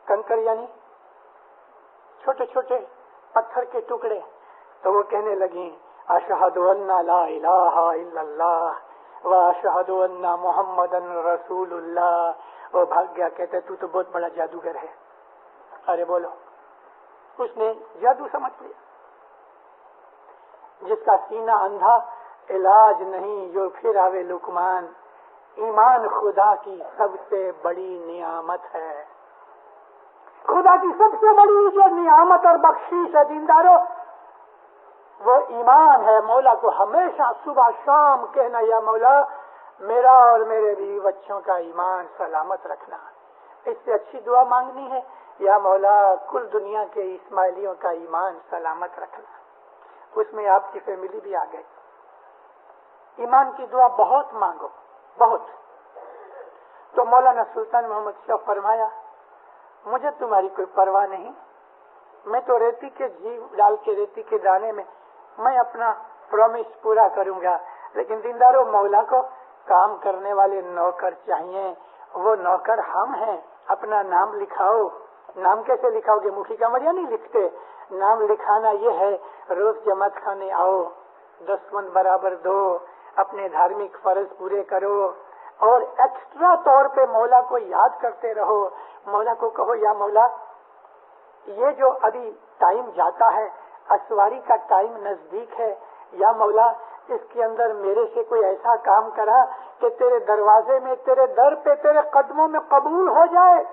کنکر یعنی چھوٹے چھوٹے پتھر کے ٹکڑے, تو وہ کہنے لگیں اشہد ان لا الہ الا اللہ و اشہد ان محمد رسول اللہ. وہ بھاگ گیا, کہتے تو بہت بڑا جادوگر ہے. ارے بولو, اس نے جادو سمجھ لیا. جس کا سینہ اندھا علاج نہیں جو پھر آوے لقمان, ایمان خدا کی سب سے بڑی نعمت ہے. خدا کی سب سے بڑی جو نعمت اور بخشش ہے دینداروں, وہ ایمان ہے. مولا کو ہمیشہ صبح شام کہنا یا مولا میرا اور میرے بیوی بچوں کا ایمان سلامت رکھنا. اس سے اچھی دعا مانگنی ہے یا مولا کل دنیا کے اسماعیلیوں کا ایمان سلامت رکھنا. اس میں آپ کی فیملی بھی آ گئی. ایمان کی دعا بہت مانگو، بہت. تو مولانا سلطان محمد شاہ فرمایا مجھے تمہاری کوئی پرواہ نہیں، میں تو ریتی کے جی ڈال کے ریتی کے دانے میں میں اپنا پرومس پورا کروں گا، لیکن دینداروں مولا کو کام کرنے والے نوکر چاہیے. وہ نوکر ہم ہیں. اپنا نام لکھاؤ. نام کیسے لکھاؤ گے؟ مٹھی کا مریا نہیں لکھتے. نام لکھانا یہ ہے روز جماعت خانے آؤ، 10 من برابر دو، اپنے دھارمک فرض پورے کرو، اور ایکسٹرا طور پہ مولا کو یاد کرتے رہو. مولا کو کہو یا مولا یہ جو ابھی ٹائم جاتا ہے، اسواری کا ٹائم نزدیک ہے، یا مولا اس کے اندر میرے سے کوئی ایسا کام کرا کہ تیرے دروازے میں، تیرے در پہ، تیرے قدموں میں قبول ہو جائے.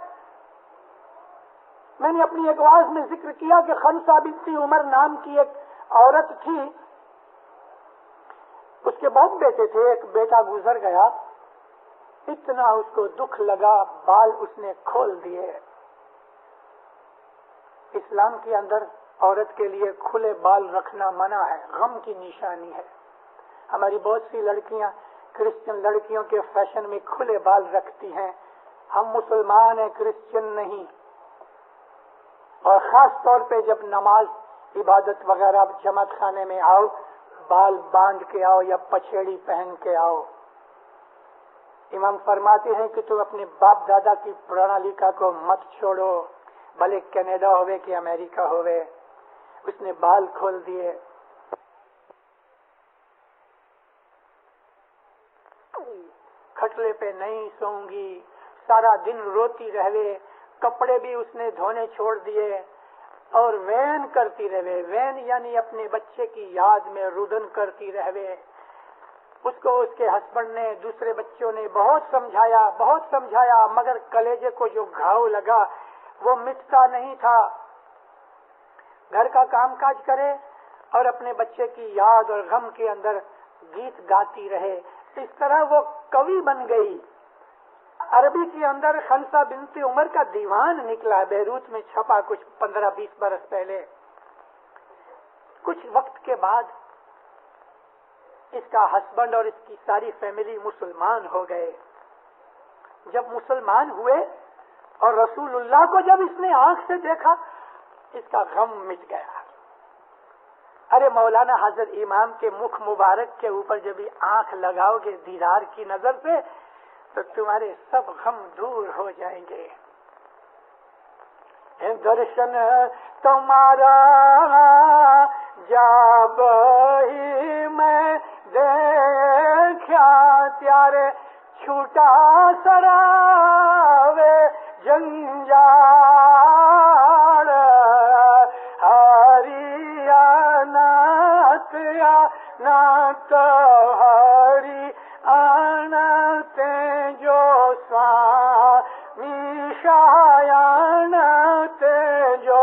میں نے اپنی ایک واعظ میں ذکر کیا کہ خنسا بنت عمر نام کی ایک عورت تھی. اس کے بہت بیٹے تھے، ایک بیٹا گزر گیا. اتنا اس کو دکھ لگا، بال اس نے کھول دیے. اسلام کے اندر عورت کے لیے کھلے بال رکھنا منع ہے، غم کی نشانی ہے. ہماری بہت سی لڑکیاں کرسچن لڑکیوں کے فیشن میں کھلے بال رکھتی ہیں. ہم مسلمان ہیں، کرسچن نہیں. اور خاص طور پہ جب نماز عبادت وغیرہ جماعت خانے میں آؤ، بال باندھ کے آؤ یا پچھیڑی پہن کے آؤ. امام فرماتے ہیں کہ تم اپنے باپ دادا کی پرانالیکا کو مت چھوڑو، بھلے کینیڈا ہوئے کہ امریکہ ہوئے. اس نے بال کھول دیے. کھٹلے پہ نہیں سوؤں گی، سارا دن روتی رہے. کپڑے بھی اس نے دھونے چھوڑ دیے اور وین کرتی رہے. وین یعنی اپنے بچے کی یاد میں رودن کرتی رہے. اس کو اس کے ہسبینڈ نے، دوسرے بچوں نے بہت سمجھایا، مگر کلیجے کو جو گھاؤ لگا وہ مٹتا نہیں تھا. گھر کا کام کاج کرے اور اپنے بچے کی یاد اور غم کے اندر گیت گاتی رہے. اس طرح وہ کوی بن گئی. عربی کے اندر خنسا بنت عمر کا دیوان نکلا، بیروت میں چھپا کچھ 15-20 برس پہلے. کچھ وقت کے بعد اس کا ہسبینڈ اور اس کی ساری فیملی مسلمان ہو گئے. جب مسلمان ہوئے اور رسول اللہ کو جب اس نے آنکھ سے دیکھا، اس کا غم مٹ گیا. ارے مولانا حضرت امام کے مکھ مبارک کے اوپر جب آنکھ لگاؤ گے دیدار کی نظر سے تو تمہارے سب غم دور ہو جائیں گے. درشن تمہارا جب ہی میں دیکھا تیارے چھوٹا سراوے جنجال ہری آنات آنات ہری آنات جو سوامی شایانات جو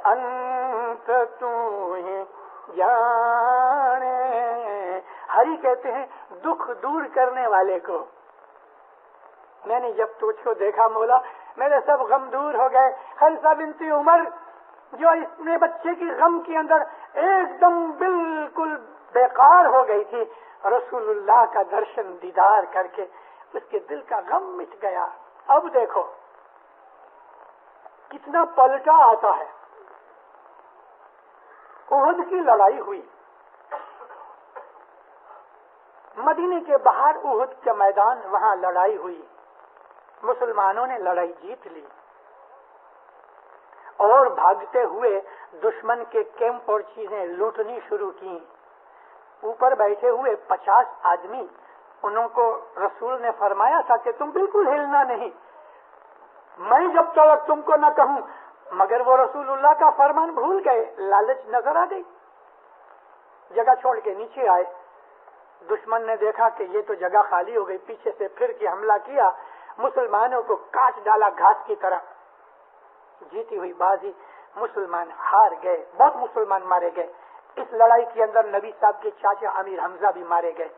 انت تو ہی جانے. ہری کہتے ہیں دکھ دور کرنے والے کو. میں نے جب تجھ کو دیکھا مولا میرے سب غم دور ہو گئے. خنسا بنت عمر جو اپنے بچے کی غم کے اندر ایک دم بالکل بیکار ہو گئی تھی، رسول اللہ کا درشن دیدار کر کے اس کے دل کا غم مٹ گیا. اب دیکھو کتنا پلٹا آتا ہے. احد کی لڑائی ہوئی، مدینے کے باہر احد کا میدان، وہاں لڑائی ہوئی. مسلمانوں نے لڑائی جیت لی اور بھاگتے ہوئے دشمن کے کیمپ اور چیزیں لوٹنی شروع کی. اوپر بیٹھے ہوئے 50 آدمی، انہوں کو رسول نے فرمایا تھا کہ تم بالکل ہلنا نہیں، میں جب تک تم کو نہ کہوں. مگر وہ رسول اللہ کا فرمان بھول گئے، لالچ نظر آ گئی، جگہ چھوڑ کے نیچے آئے. دشمن نے دیکھا کہ یہ تو جگہ خالی ہو گئی، پیچھے سے پھر کے حملہ کیا، مسلمانوں کو کاٹ ڈالا گھاس کی طرح. جیتی ہوئی بازی، مسلمان ہار گئے، بہت مسلمان مارے گئے. اس لڑائی کے اندر نبی صاحب کے چاچا امیر حمزہ بھی مارے گئے،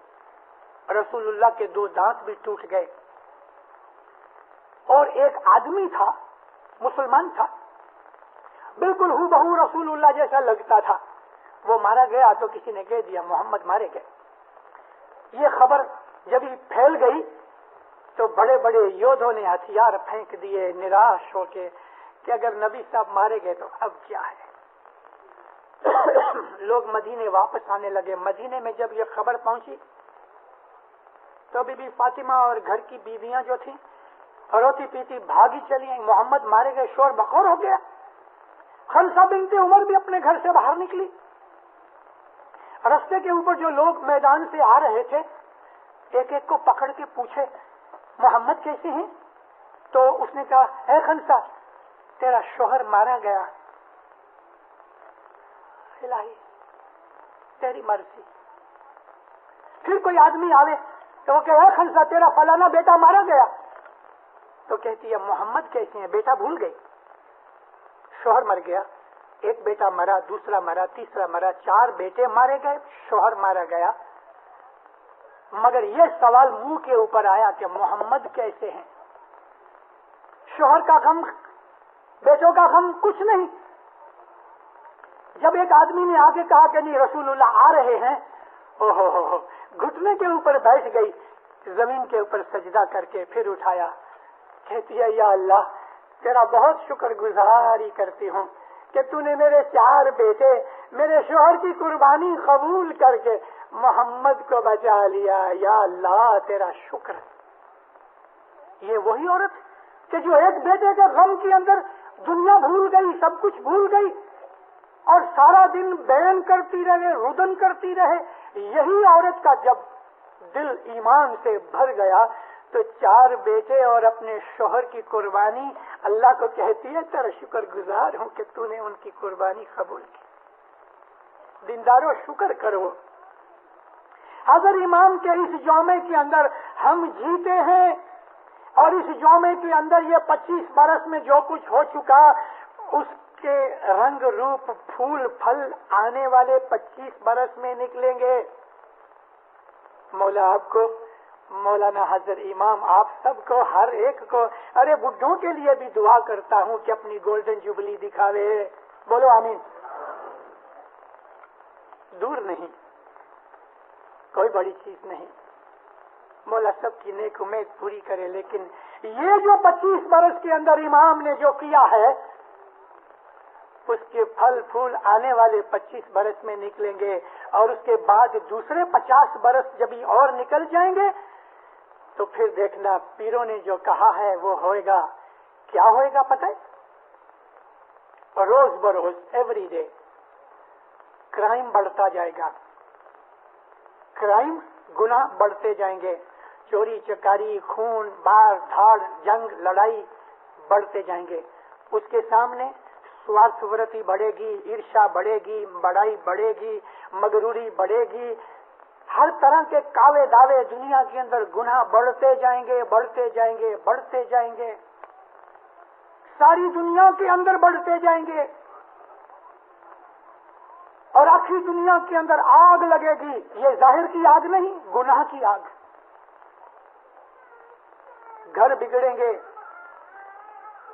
رسول اللہ کے 2 دانت بھی ٹوٹ گئے. اور ایک آدمی تھا، مسلمان تھا، بالکل ہو بہو رسول اللہ جیسا لگتا تھا. وہ مارا گیا تو کسی نے کہہ دیا محمد مارے گئے. یہ خبر جب ہی پھیل گئی تو بڑے بڑے یودھوں نے ہتھیار پھینک دیے نراش ہو کے کہ اگر نبی صاحب مارے گئے تو اب کیا ہے. لوگ مدینے واپس آنے لگے. مدینے میں جب یہ خبر پہنچی تو بی بی فاطمہ اور گھر کی بیویاں جو تھیں روتی پیتی بھاگی چلی. محمد مارے گئے. شور بخور ہو گیا. خنسا بنت عمر بھی اپنے گھر سے باہر نکلی. رستے کے اوپر جو لوگ میدان سے آ رہے تھے ایک ایک کو پکڑ کے پوچھے محمد کیسے ہیں؟ تو اس نے کہا اے خنسا تیرا شوہر مارا گیا. الہی تیری مرضی. پھر کوئی آدمی آوے تو وہ کہ اے خنسا تیرا فلانا بیٹا مارا گیا. تو کہتی ہے محمد کیسے ہیں؟ بیٹا بھول گئی. شوہر مر گیا. ایک بیٹا مرا, دوسرا مرا, تیسرا مرا, 4 بیٹے مارے گئے, شوہر مارا گیا. مگر یہ سوال منہ کے اوپر آیا کہ محمد کیسے ہیں؟ شوہر کا غم, بیٹوں کا غم کچھ نہیں. جب ایک آدمی نے آگے کہا کہ نہیں رسول اللہ آ رہے ہیں, اوہو گھٹنے کے اوپر بیٹھ گئی, زمین کے اوپر سجدہ کر کے پھر اٹھایا. کہتی ہے یا اللہ تیرا بہت شکر گزاری کرتی ہوں کہ تو نے میرے 4 بیٹے میرے شوہر کی قربانی قبول کر کے محمد کو بچا لیا. یا اللہ تیرا شکر. یہ وہی عورت کہ جو ایک بیٹے کے غم کے اندر دنیا بھول گئی, سب کچھ بھول گئی اور سارا دن بین کرتی رہے, رودن کرتی رہے. یہی عورت کا جب دل ایمان سے بھر گیا تو 4 بیٹے اور اپنے شوہر کی قربانی اللہ کو کہتی ہے تیرا شکر گزار ہوں کہ تو نے ان کی قربانی قبول کی. دینداروں شکر کرو. حضرت امام کے اس جومے کے اندر ہم جیتے ہیں اور اس جومے کے اندر یہ 25 برس میں جو کچھ ہو چکا اس کے رنگ روپ پھول پھل آنے والے 25 برس میں نکلیں گے. مولا آپ کو, مولانا حضرت امام آپ سب کو, ہر ایک کو, ارے بڈھوں کے لیے بھی دعا کرتا ہوں کہ اپنی گولڈن جوبلی دکھاوے. بولو آمین. دور نہیں, کوئی بڑی چیز نہیں. مولا سب کی نیک امید پوری کرے. لیکن یہ جو 25 برس کے اندر امام نے جو کیا ہے اس کے پھل پھول آنے والے 25 برس میں نکلیں گے اور اس کے بعد دوسرے 50 برس جب ہی اور نکل جائیں گے تو پھر دیکھنا پیروں نے جو کہا ہے وہ ہوئے گا. کیا ہوئے گا پتہ ہے؟ روز بروز ایوری ڈے کرائم بڑھتا جائے گا. کرائم گناہ بڑھتے جائیں گے. چوری چکاری, خون, مار دھاڑ, جنگ, لڑائی بڑھتے جائیں گے. اس کے سامنے سوارتھ ورتی بڑھے گی, عرشا بڑھے گی, بڑائی بڑھے گی, مغروری بڑھے گی. ہر طرح کے کاوے دعوے دنیا کے اندر گناہ بڑھتے جائیں گے, بڑھتے جائیں گے, بڑھتے جائیں گے. ساری دنیا کے اندر بڑھتے جائیں گے اور آخری دنیا کے اندر آگ لگے گی. یہ ظاہر کی آگ نہیں, گناہ کی آگ. گھر بگڑیں گے.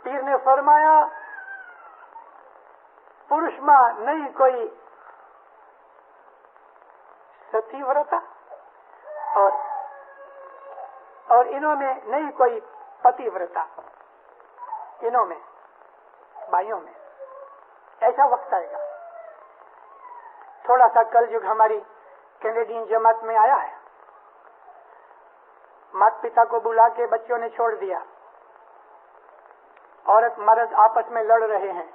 پیر نے فرمایا پروش ماں نہیں کوئی ستی ورتا اور انہوں میں نہیں کوئی پتی ورتا. انہوں میں, بھائیوں میں ایسا وقت آئے گا. تھوڑا سا کل جو ہماری کینیڈین جماعت میں آیا ہے, مات پتا کو بلا کے بچوں نے چھوڑ دیا. عورت مرد آپس میں لڑ رہے ہیں.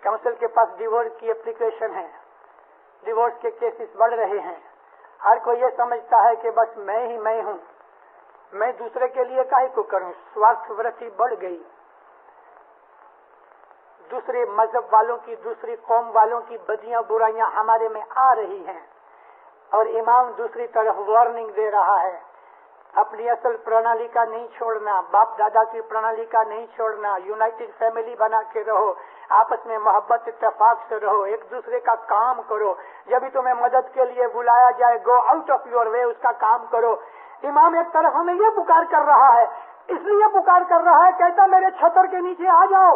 کونسل کے پاس ڈیورس کی اپلیکیشن ہے. ڈیورس کے کیسز بڑھ رہے ہیں. ہر کوئی یہ سمجھتا ہے کہ بس میں ہی میں ہوں, میں دوسرے کے لیے کاہے کو کروں. سوارتھ ورتی بڑھ گئی. دوسرے مذہب والوں کی, دوسری قوم والوں کی بدیاں برائیاں ہمارے میں آ رہی ہیں اور امام دوسری طرف وارننگ دے رہا ہے. اپنی اصل پرنالی کا نہیں چھوڑنا, باپ دادا کی پرنالی کا نہیں چھوڑنا. یونائٹڈ فیملی بنا کے رہو, آپس میں محبت اتفاق سے رہو, ایک دوسرے کا کام کرو. جب بھی تمہیں مدد کے لیے بلایا جائے go out of your way, اس کا کام کرو. امام ایک طرف ہمیں یہ پکار کر رہا ہے, اس لیے پکار کر رہا ہے, کہتا میرے چھتر کے نیچے آ جاؤ,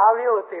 આવ્યો તે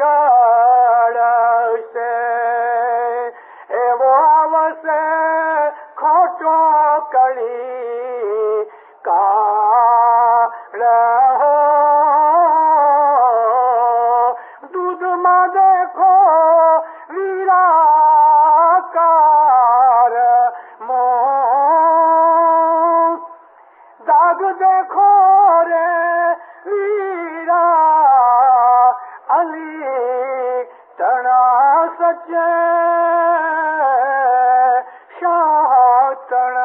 આગળ છે એવો આવશે ખોટો કળી કાળ હો દૂધમાં દેખો વીરાકાર મો દાગ દેખો રે વીરા અલી તણા સચે શાતણા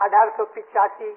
1885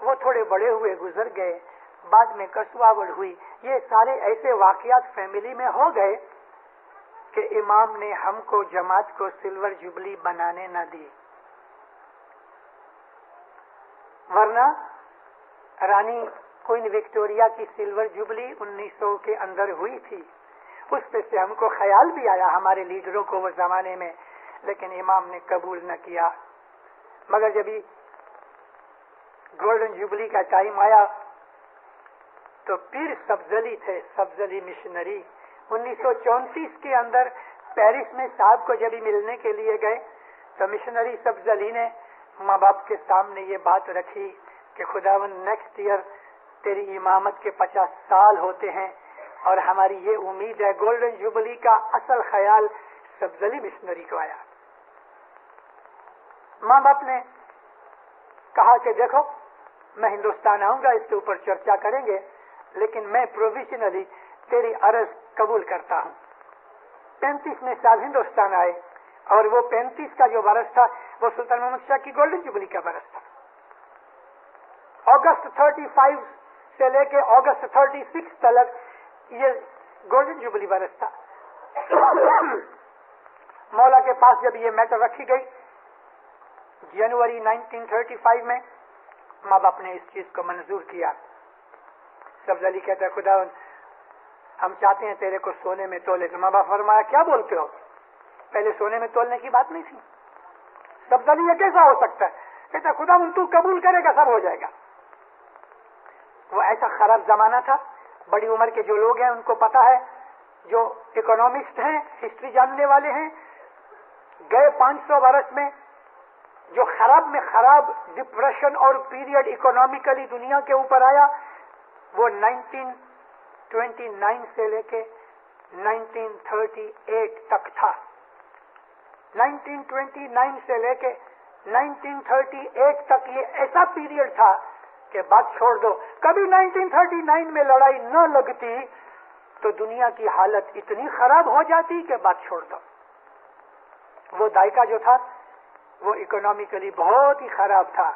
وہ تھوڑے بڑے ہوئے گزر گئے، بعد میں کسواوڑ ہوئی، یہ سارے ایسے واقعات فیملی میں ہو گئے کہ امام نے ہم کو جماعت کو سلور جوبلی بنانے نہ دی، ورنہ رانی کوئین وکٹوریا کی سلور جوبلی 1900 کے اندر ہوئی تھی، اس پہ سے ہم کو خیال بھی آیا ہمارے لیڈروں کو وہ زمانے میں، لیکن امام نے قبول نہ کیا۔ مگر جب گولڈن جوبلی کا ٹائم آیا تو پیر سبزلی تھے، سبزلی مشنری، 1934 کے اندر پیرس میں صاحب کو جب ملنے کے لیے گئے تو مشنری سبزلی نے ماں باپ کے سامنے یہ بات رکھی کہ خداوند نیکسٹ ایئر تیری امامت کے 50 سال ہوتے ہیں اور ہماری یہ امید ہے۔ گولڈن جوبلی کا اصل خیال سبزلی مشنری کو آیا۔ ماں باپ نے کہا کہ دیکھو میں ہندوستان آؤں گا، اس کے اوپر چرچا کریں گے، لیکن میں پروویژنلی تیری عرض قبول کرتا ہوں۔ 35 میں صاحب ہندوستان آئے اور وہ 35 کا جو برس تھا وہ سلطان محمد شاہ کی گولڈن جوبلی کا برس تھا۔ اگست 35 سے لے کے اگست 36 تک یہ گولڈن جوبلی برس تھا۔ مولا کے پاس جب یہ میٹر رکھی گئی جنوری 1935 میں، ماں باپ نے اس چیز کو منظور کیا۔ سبزلی کہتا ہے خدا ہم چاہتے ہیں تیرے کو سونے میں تولے، تو ماں باپ فرمایا کیا بولتے ہو، پہلے سونے میں تولنے کی بات نہیں تھی۔ سبزلی یہ کیسا ہو سکتا ہے، کہتا ہے خدا تو قبول کرے گا سب ہو جائے گا۔ وہ ایسا خراب زمانہ تھا، بڑی عمر کے جو لوگ ہیں ان کو پتا ہے، جو اکنامسٹ ہیں، ہسٹری جاننے والے ہیں، گئے 500 برس میں جو خراب میں خراب ڈپریشن اور پیریڈ اکنامیکلی دنیا کے اوپر آیا وہ 1929 سے لے کے 1938 تک تھا۔ 1929 سے لے کے 1938 تک یہ ایسا پیریڈ تھا کہ بات چھوڑ دو، کبھی 1939 میں لڑائی نہ لگتی تو دنیا کی حالت اتنی خراب ہو جاتی کہ بات چھوڑ دو۔ وہ دائقہ جو تھا وہ اکنامیکلی بہت ہی خراب تھا۔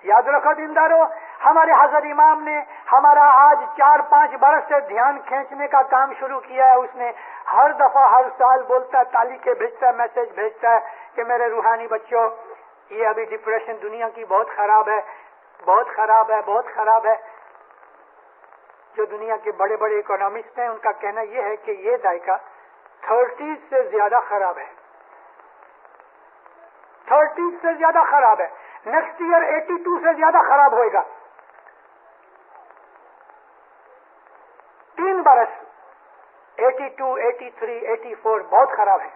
یاد رکھو دیندارو، ہمارے حضرت امام نے ہمارا آج 4-5 برس سے دھیان کھینچنے کا کام شروع کیا ہے۔ اس نے ہر دفعہ ہر سال بولتا ہے، تالیخیں بھیجتا ہے، میسج بھیجتا ہے کہ میرے روحانی بچوں یہ ابھی ڈپریشن دنیا کی بہت خراب ہے، بہت خراب ہے، بہت خراب ہے۔ جو دنیا کے بڑے بڑے اکنامسٹ ہیں ان کا کہنا یہ ہے کہ یہ دائقہ 30 سے زیادہ خراب ہے، 30 سے زیادہ خراب ہے، نیکسٹ ایئر 82 سے زیادہ خراب ہوئے گا۔ 3 برس 82، 83، 84 بہت خراب ہے،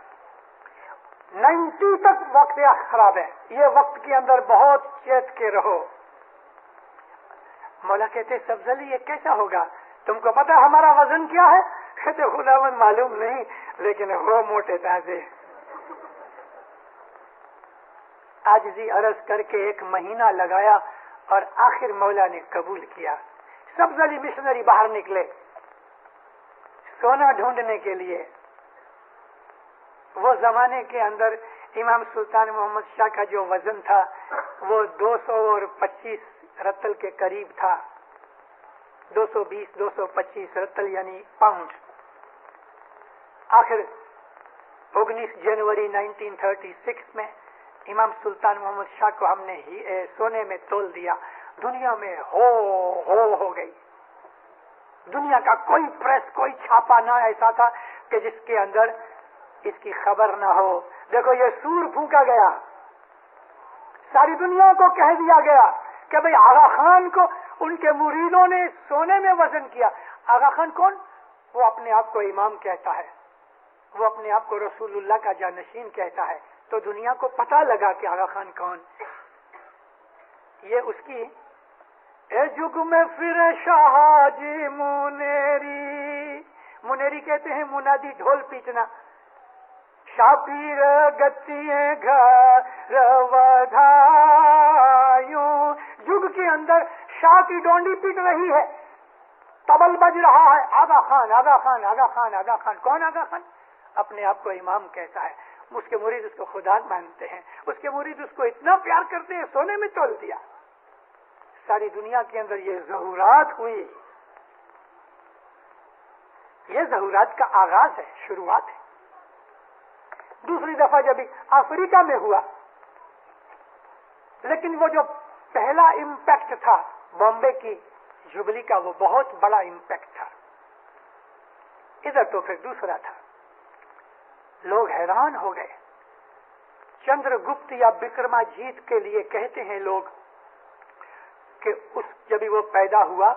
90 تک وقت خراب ہے۔ یہ وقت کے اندر بہت چیت کے رہو۔ مولا کہتے سبزلی یہ کیسا ہوگا، تم کو پتا ہمارا وزن کیا ہے؟ کہتے خداوند معلوم نہیں، لیکن ہو موٹے تازے۔ عاجزی عرض کر کے 1 مہینہ لگایا اور آخر مولا نے قبول کیا۔ سبزلی مشنری باہر نکلے سونا ڈھونڈنے کے لیے۔ وہ زمانے کے اندر امام سلطان محمد شاہ کا جو وزن تھا وہ 225 رتل کے قریب تھا، 220-225 رتل یعنی پاؤنڈ۔ آخر 19 جنوری 1936 میں امام سلطان محمد شاہ کو ہم نے سونے میں تول دیا۔ دنیا میں ہو گئی، دنیا کا کوئی پریس، کوئی چھاپا نہ ایسا تھا کہ جس کے اندر اس کی خبر نہ ہو۔ دیکھو یہ سور پھونکا گیا، ساری دنیا کو کہہ دیا گیا کہ بھئی آغا خان کو ان کے مریدوں نے سونے میں وزن کیا۔ آغا خان کون؟ وہ اپنے آپ کو امام کہتا ہے، وہ اپنے آپ کو رسول اللہ کا جانشین کہتا ہے۔ تو دنیا کو پتہ لگا کہ آغا خان کون۔ یہ اس کی اے جگ میں پھر شاہ جی منیری، منیری کہتے ہیں منادی ڈھول پیٹنا۔ شاہ پیر گتیے گھر ودھایوں، جگ کے اندر شاہ کی ڈونڈی پیٹ رہی ہے، تبل بج رہا ہے، آغا خان آغا خان آغا خان آغا خان۔ کون آغا خان؟ اپنے آپ کو امام کہتا ہے۔ اس کے مرید اس کو خدا مانتے ہیں، اس کے مرید اس کو اتنا پیار کرتے ہیں، سونے میں تول دیا۔ ساری دنیا کے اندر یہ ظہورات ہوئی. یہ ظہورات کا آغاز ہے، شروعات ہے. دوسری دفعہ جب افریقہ میں ہوا، لیکن وہ جو پہلا امپیکٹ تھا بامبے کی جوبلی کا، وہ بہت بڑا امپیکٹ تھا. ادھر تو پھر دوسرا تھا. لوگ حیران ہو گئے. چندر گپت یا بکرما جیت کے لیے کہتے ہیں لوگ کہ جب وہ پیدا ہوا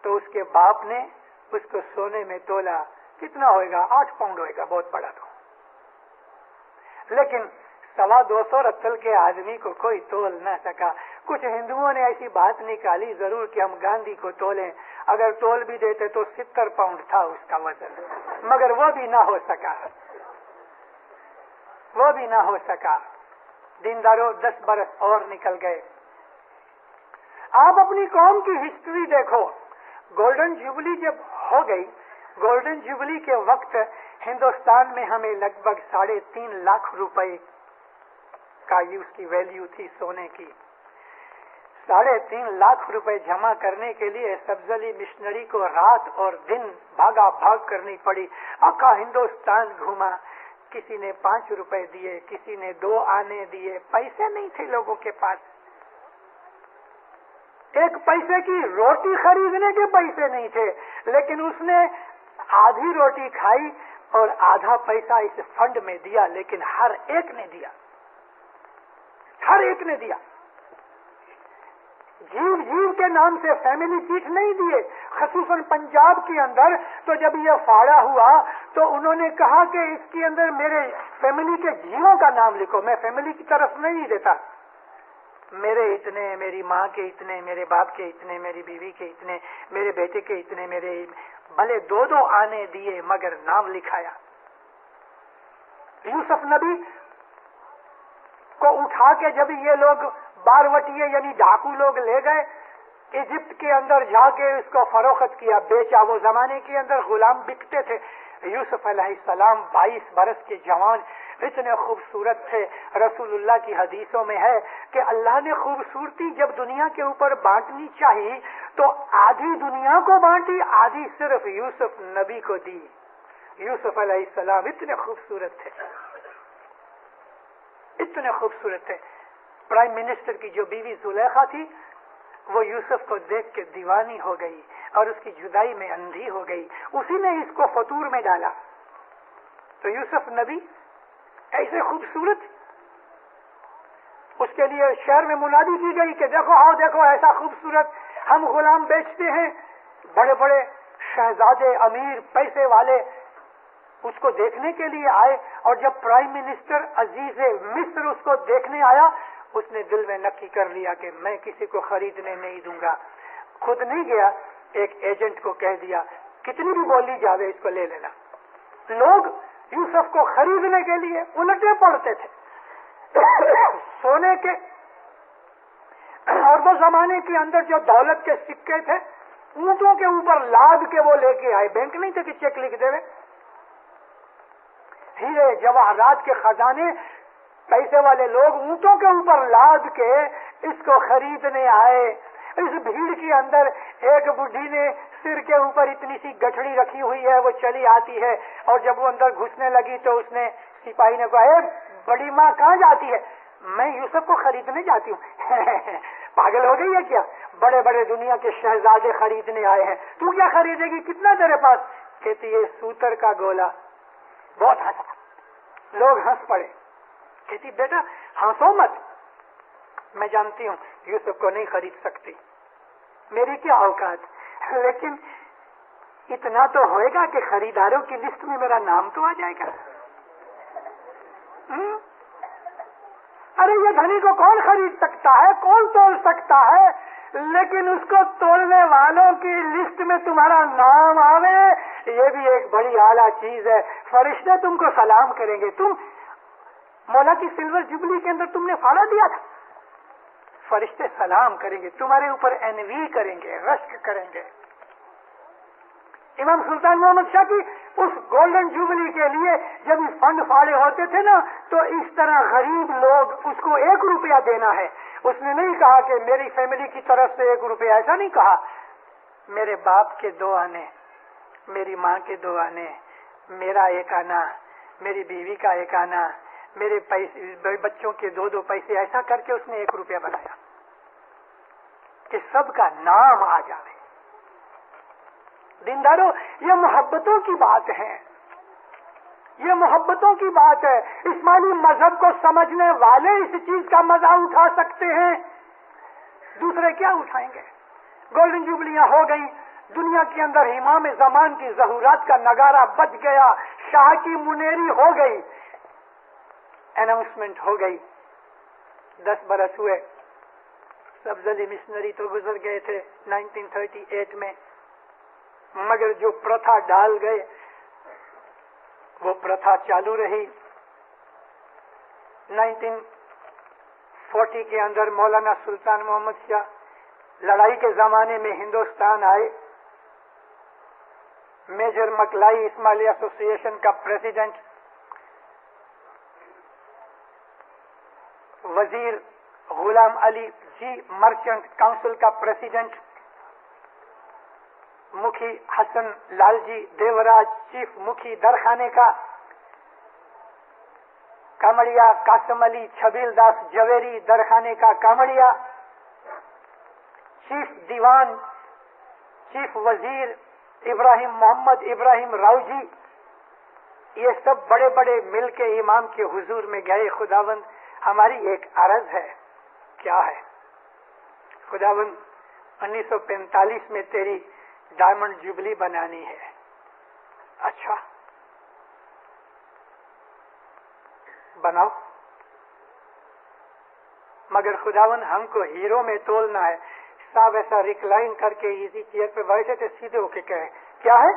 تو اس کے باپ نے اس کو سونے میں تولا. کتنا ہوئے گا؟ 8 پاؤنڈ ہوئے گا، بہت بڑا تو. لیکن 225 رتل کے آدمی کو کوئی تول نہ سکا. کچھ ہندوؤں نے ایسی بات نکالی ضرور کہ ہم گاندھی کو تولیں. اگر تول بھی دیتے تو 70 پاؤنڈ تھا اس کا وزن، مگر وہ بھی نہ ہو سکا. وہ بھی نہ ہو سکا. دینداروں 10 برس اور نکل گئے. آپ اپنی قوم کی ہسٹری دیکھو. گولڈن جوبلی جب ہو گئی، گولڈن جوبلی کے وقت ہندوستان میں ہمیں لگ بھگ 3.5 لاکھ روپے کا اس کی ویلیو تھی سونے کی. 3.5 لاکھ روپے جمع کرنے کے لیے سبز علی مشنری کو رات اور دن بھاگا بھاگ کرنی پڑی. آقا ہندوستان گھوما. کسی نے 5 روپے دیے، کسی نے 2 آنے دیے. پیسے نہیں تھے لوگوں کے پاس. 1 پیسے کی روٹی خریدنے کے پیسے نہیں تھے. لیکن اس نے آدھی روٹی کھائی اور آدھا پیسہ اس فنڈ میں دیا. لیکن ہر ایک نے دیا، ہر ایک نے دیا. جیو کے نام سے فیملی کٹ نہیں دیے. خصوصاً پنجاب کے اندر تو جب یہ فاڑا ہوا تو انہوں نے کہا کہ اس کے اندر میرے فیملی کے جیووں کا نام لکھو. میں فیملی کی طرف نہیں دیتا. میرے اتنے، میری ماں کے اتنے، میرے باپ کے اتنے، میری بیوی کے اتنے، میرے بیٹے کے اتنے، میرے بھلے 2 آنے دیے مگر نام لکھایا. یوسف نبی کو اٹھا کے جب یہ لوگ باروٹیے یعنی ڈاکو لوگ لے گئے، ایجپٹ کے اندر جا کے اس کو فروخت کیا، بیچا. وہ زمانے کے اندر غلام بکتے تھے. یوسف علیہ السلام 22 برس کے جوان اتنے خوبصورت تھے. رسول اللہ کی حدیثوں میں ہے کہ اللہ نے خوبصورتی جب دنیا کے اوپر بانٹنی چاہی تو آدھی دنیا کو بانٹی، آدھی صرف یوسف نبی کو دی. یوسف علیہ السلام اتنے خوبصورت تھے، اتنے خوبصورت تھے. پرائم منسٹر کی جو بیوی زلیخا تھی وہ یوسف کو دیکھ کے دیوانی ہو گئی اور اس کی جدائی میں اندھی ہو گئی. اسی نے اس کو فطور میں ڈالا. تو یوسف نبی ایسے خوبصورت، اس کے لیے شہر میں منادی کی گئی کہ دیکھو آؤ دیکھو ایسا خوبصورت. ہم غلام بیچتے ہیں. بڑے بڑے شہزادے، امیر، پیسے والے اس کو دیکھنے کے لیے آئے. اور جب پرائم منسٹر عزیز مصر اس کو دیکھنے آیا، اس نے دل میں نکی کر لیا کہ میں کسی کو خریدنے نہیں دوں گا. خود نہیں گیا، ایک ایجنٹ کو کہہ دیا کتنی بھی بولی جاوے اس کو لے لینا. لوگ یوسف کو خریدنے کے لیے الٹے پڑتے تھے. سونے کے اور وہ زمانے کے اندر جو دولت کے سکے تھے اونٹوں کے اوپر لاد کے وہ لے کے آئے. بینک نہیں تھے کہ چیک لکھ دے. ہیرے جواہرات کے خزانے پیسے والے لوگ اونٹوں کے اوپر لاد کے اس کو خریدنے آئے. اس بھیڑ کے اندر ایک بڈھی نے سر کے اوپر اتنی سی گٹھڑی رکھی ہوئی ہے، وہ چلی آتی ہے اور جب وہ اندر گھسنے لگی تو اس نے سپاہی نے کہا اے بڑی ماں کہاں جاتی ہے؟ میں یوسف کو خریدنے جاتی ہوں. پاگل ہو گئی ہے کیا؟ بڑے بڑے دنیا کے شہزادے خریدنے آئے ہیں، تو کیا خریدے گی؟ کتنا تیرے پاس؟ کہتی ہے سوتر کا گولا. بہت ہنسا، لوگ ہنس پڑے. کہتی بیٹا ہنسو مت، میں جانتی ہوں یوسف کو نہیں خرید سکتی، میری کیا اوقات، لیکن اتنا تو ہوئے گا کہ خریداروں کی لسٹ میں میرا نام تو آ جائے گا. ارے یہ دھنی کو کون خرید سکتا ہے، کون تول سکتا ہے، لیکن اس کو تولنے والوں کی لسٹ میں تمہارا نام آوے، یہ بھی ایک بڑی اعلیٰ چیز ہے. فرشتے تم کو سلام کریں گے. تم مولا کی سلور جبلی کے اندر تم نے فاڑا دیا تھا، فرشتے سلام کریں گے، تمہارے اوپر انوی کریں گے، رشک کریں گے. امام سلطان محمد شاہ کی اس گولڈن جوبلی کے لیے جب فنڈ فاڑے ہوتے تھے نا تو اس طرح غریب لوگ اس کو 1 روپیہ دینا ہے. اس نے نہیں کہا کہ میری فیملی کی طرف سے 1 روپیہ، ایسا نہیں کہا. میرے باپ کے 2 آنے، میری ماں کے 2 آنے، میرا 1 آنا، میری بیوی کا 1 آنا، میرے پیسے بچوں کے 2 پیسے، ایسا کر کے اس نے 1 روپیہ بنایا کہ سب کا نام آ جائے. دیندارو، یہ محبتوں کی بات ہے، یہ محبتوں کی بات ہے. اسماعیلی مذہب کو سمجھنے والے اس چیز کا مزہ اٹھا سکتے ہیں، دوسرے کیا اٹھائیں گے؟ گولڈن جوبلیاں ہو گئی، دنیا کے اندر امام زمان کی ظہورات کا نگارہ بج گیا، شاہ کی منیری ہو گئی، اناؤنسمنٹ ہو گئی. 10 برس ہوئے، سبز علی مشنری تو گزر گئے تھے 1938 میں، مگر جو پرتھا ڈال گئے وہ پرتھا چالو رہی. 1940 کے اندر مولانا سلطان محمد شاہ لڑائی کے زمانے میں ہندوستان آئے. میجر مکلائی اسماعیلی ایسوسی ایشن کا پریزیڈنٹ، وزیر غلام علی جی مرچنٹ کاؤنسل کا پریزیڈنٹ، مکھی حسن لال جی دیوراج چیف مکھی درخانے کا، کامڑیا قاسم علی چھبیل داس جویری درخانے کا کامڑیا، چیف دیوان چیف وزیر ابراہیم محمد ابراہیم راؤ جی، یہ سب بڑے بڑے مل کے امام کے حضور میں گئے. خداوند ہماری ایک عرض ہے. کیا ہے؟ خداوند 1945 میں تیری ڈائمنڈ جوبلی بنانی ہے. اچھا بناؤ، مگر خداوند ہم کو ہیرو میں تولنا ہے. صاحب ایسا ریکلائن کر کے ایزی چیئر پہ بیٹھے تھے، سیدھے ہو کے کہے کیا ہے؟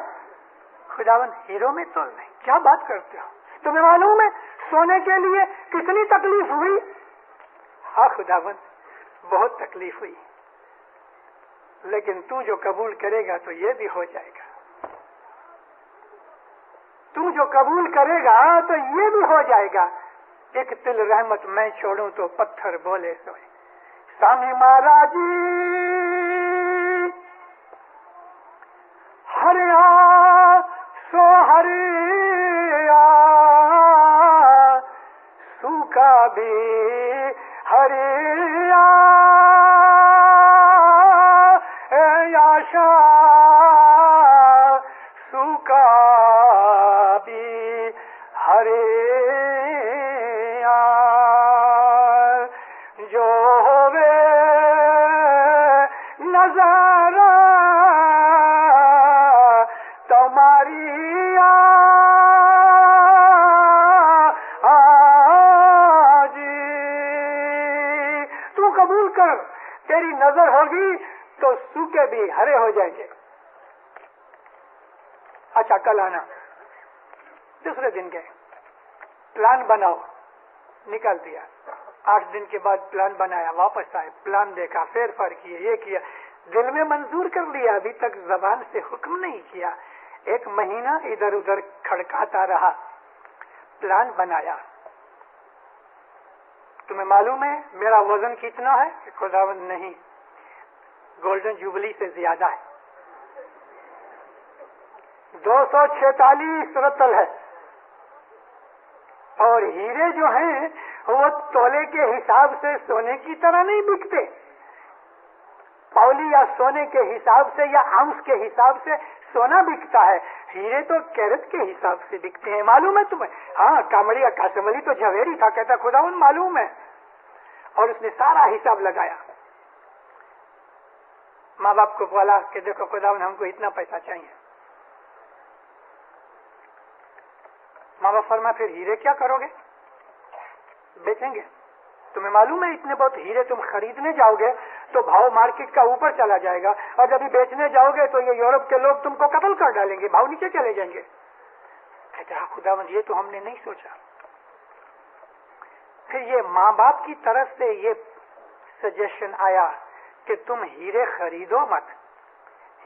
خداوند ہیرو میں تولنا ہے. کیا بات کرتے ہو؟ تمہیں معلوم ہے سونے کے لیے کتنی تکلیف ہوئی؟ ہاں خداوند بہت تکلیف ہوئی، لیکن تو جو قبول کرے گا تو یہ بھی ہو جائے گا. تو جو قبول کرے گا تو یہ بھی ہو جائے گا. ایک تل رحمت میں چھوڑوں تو پتھر بولے سوئے. سامی مہاراج ہریا سو ہریا سوکھا بھی ہریا یاشا سوکھا بھی ہریا جو ہوئے نظارہ تمہاری تو قبول کر، تیری نظر ہوگی تو سوکھے بھی ہرے ہو جائیں گے. اچھا کل آنا. دوسرے دن گئے، پلان بناؤ، نکل دیا. 8 دن کے بعد پلان بنایا، واپس آئے، پلان دیکھا، پھر فرق کیے، یہ کیا، دل میں منظور کر لیا، ابھی تک زبان سے حکم نہیں کیا. 1 مہینہ ادھر ادھر کھڑکاتا رہا، پلان بنایا. تمہیں معلوم ہے میرا وزن کتنا ہے؟ خداوند نہیں، گولڈن جوبلی سے زیادہ ہے. 246 رتل ہے، اور ہیرے جو ہیں وہ تولے کے حساب سے سونے کی طرح نہیں بکتے. پاؤلی یا سونے کے حساب سے یا اونس کے حساب سے سونا بکتا ہے، ہیرے تو کیرت کے حساب سے بکتے ہیں. معلوم ہے تمہیں؟ ہاں کامڑیا قاسم علی تو جویری تھا، کہتا خداوند معلوم ہے. اور اس نے سارا حساب لگایا. ماں باپ کو بولا کہ دیکھو خداوند ہم کو اتنا پیسہ چاہیے. ماں باپ فرمایا پھر ہیرے کیا کرو گے؟ بیچیں گے. تمہیں معلوم ہے اتنے بہت ہیرے تم خریدنے جاؤ گے تو بھاؤ مارکیٹ کا اوپر چلا جائے گا، اور جب بیچنے جاؤ گے تو یہ یورپ کے لوگ تم کو قتل کر ڈالیں گے، بھاؤ نیچے چلے جائیں گے. کہتے ہیں خداوند یہ تو ہم نے نہیں سوچا. پھر یہ ماں باپ کی طرف سے یہ سجیشن آیا کہ تم ہیرے خریدو مت،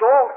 2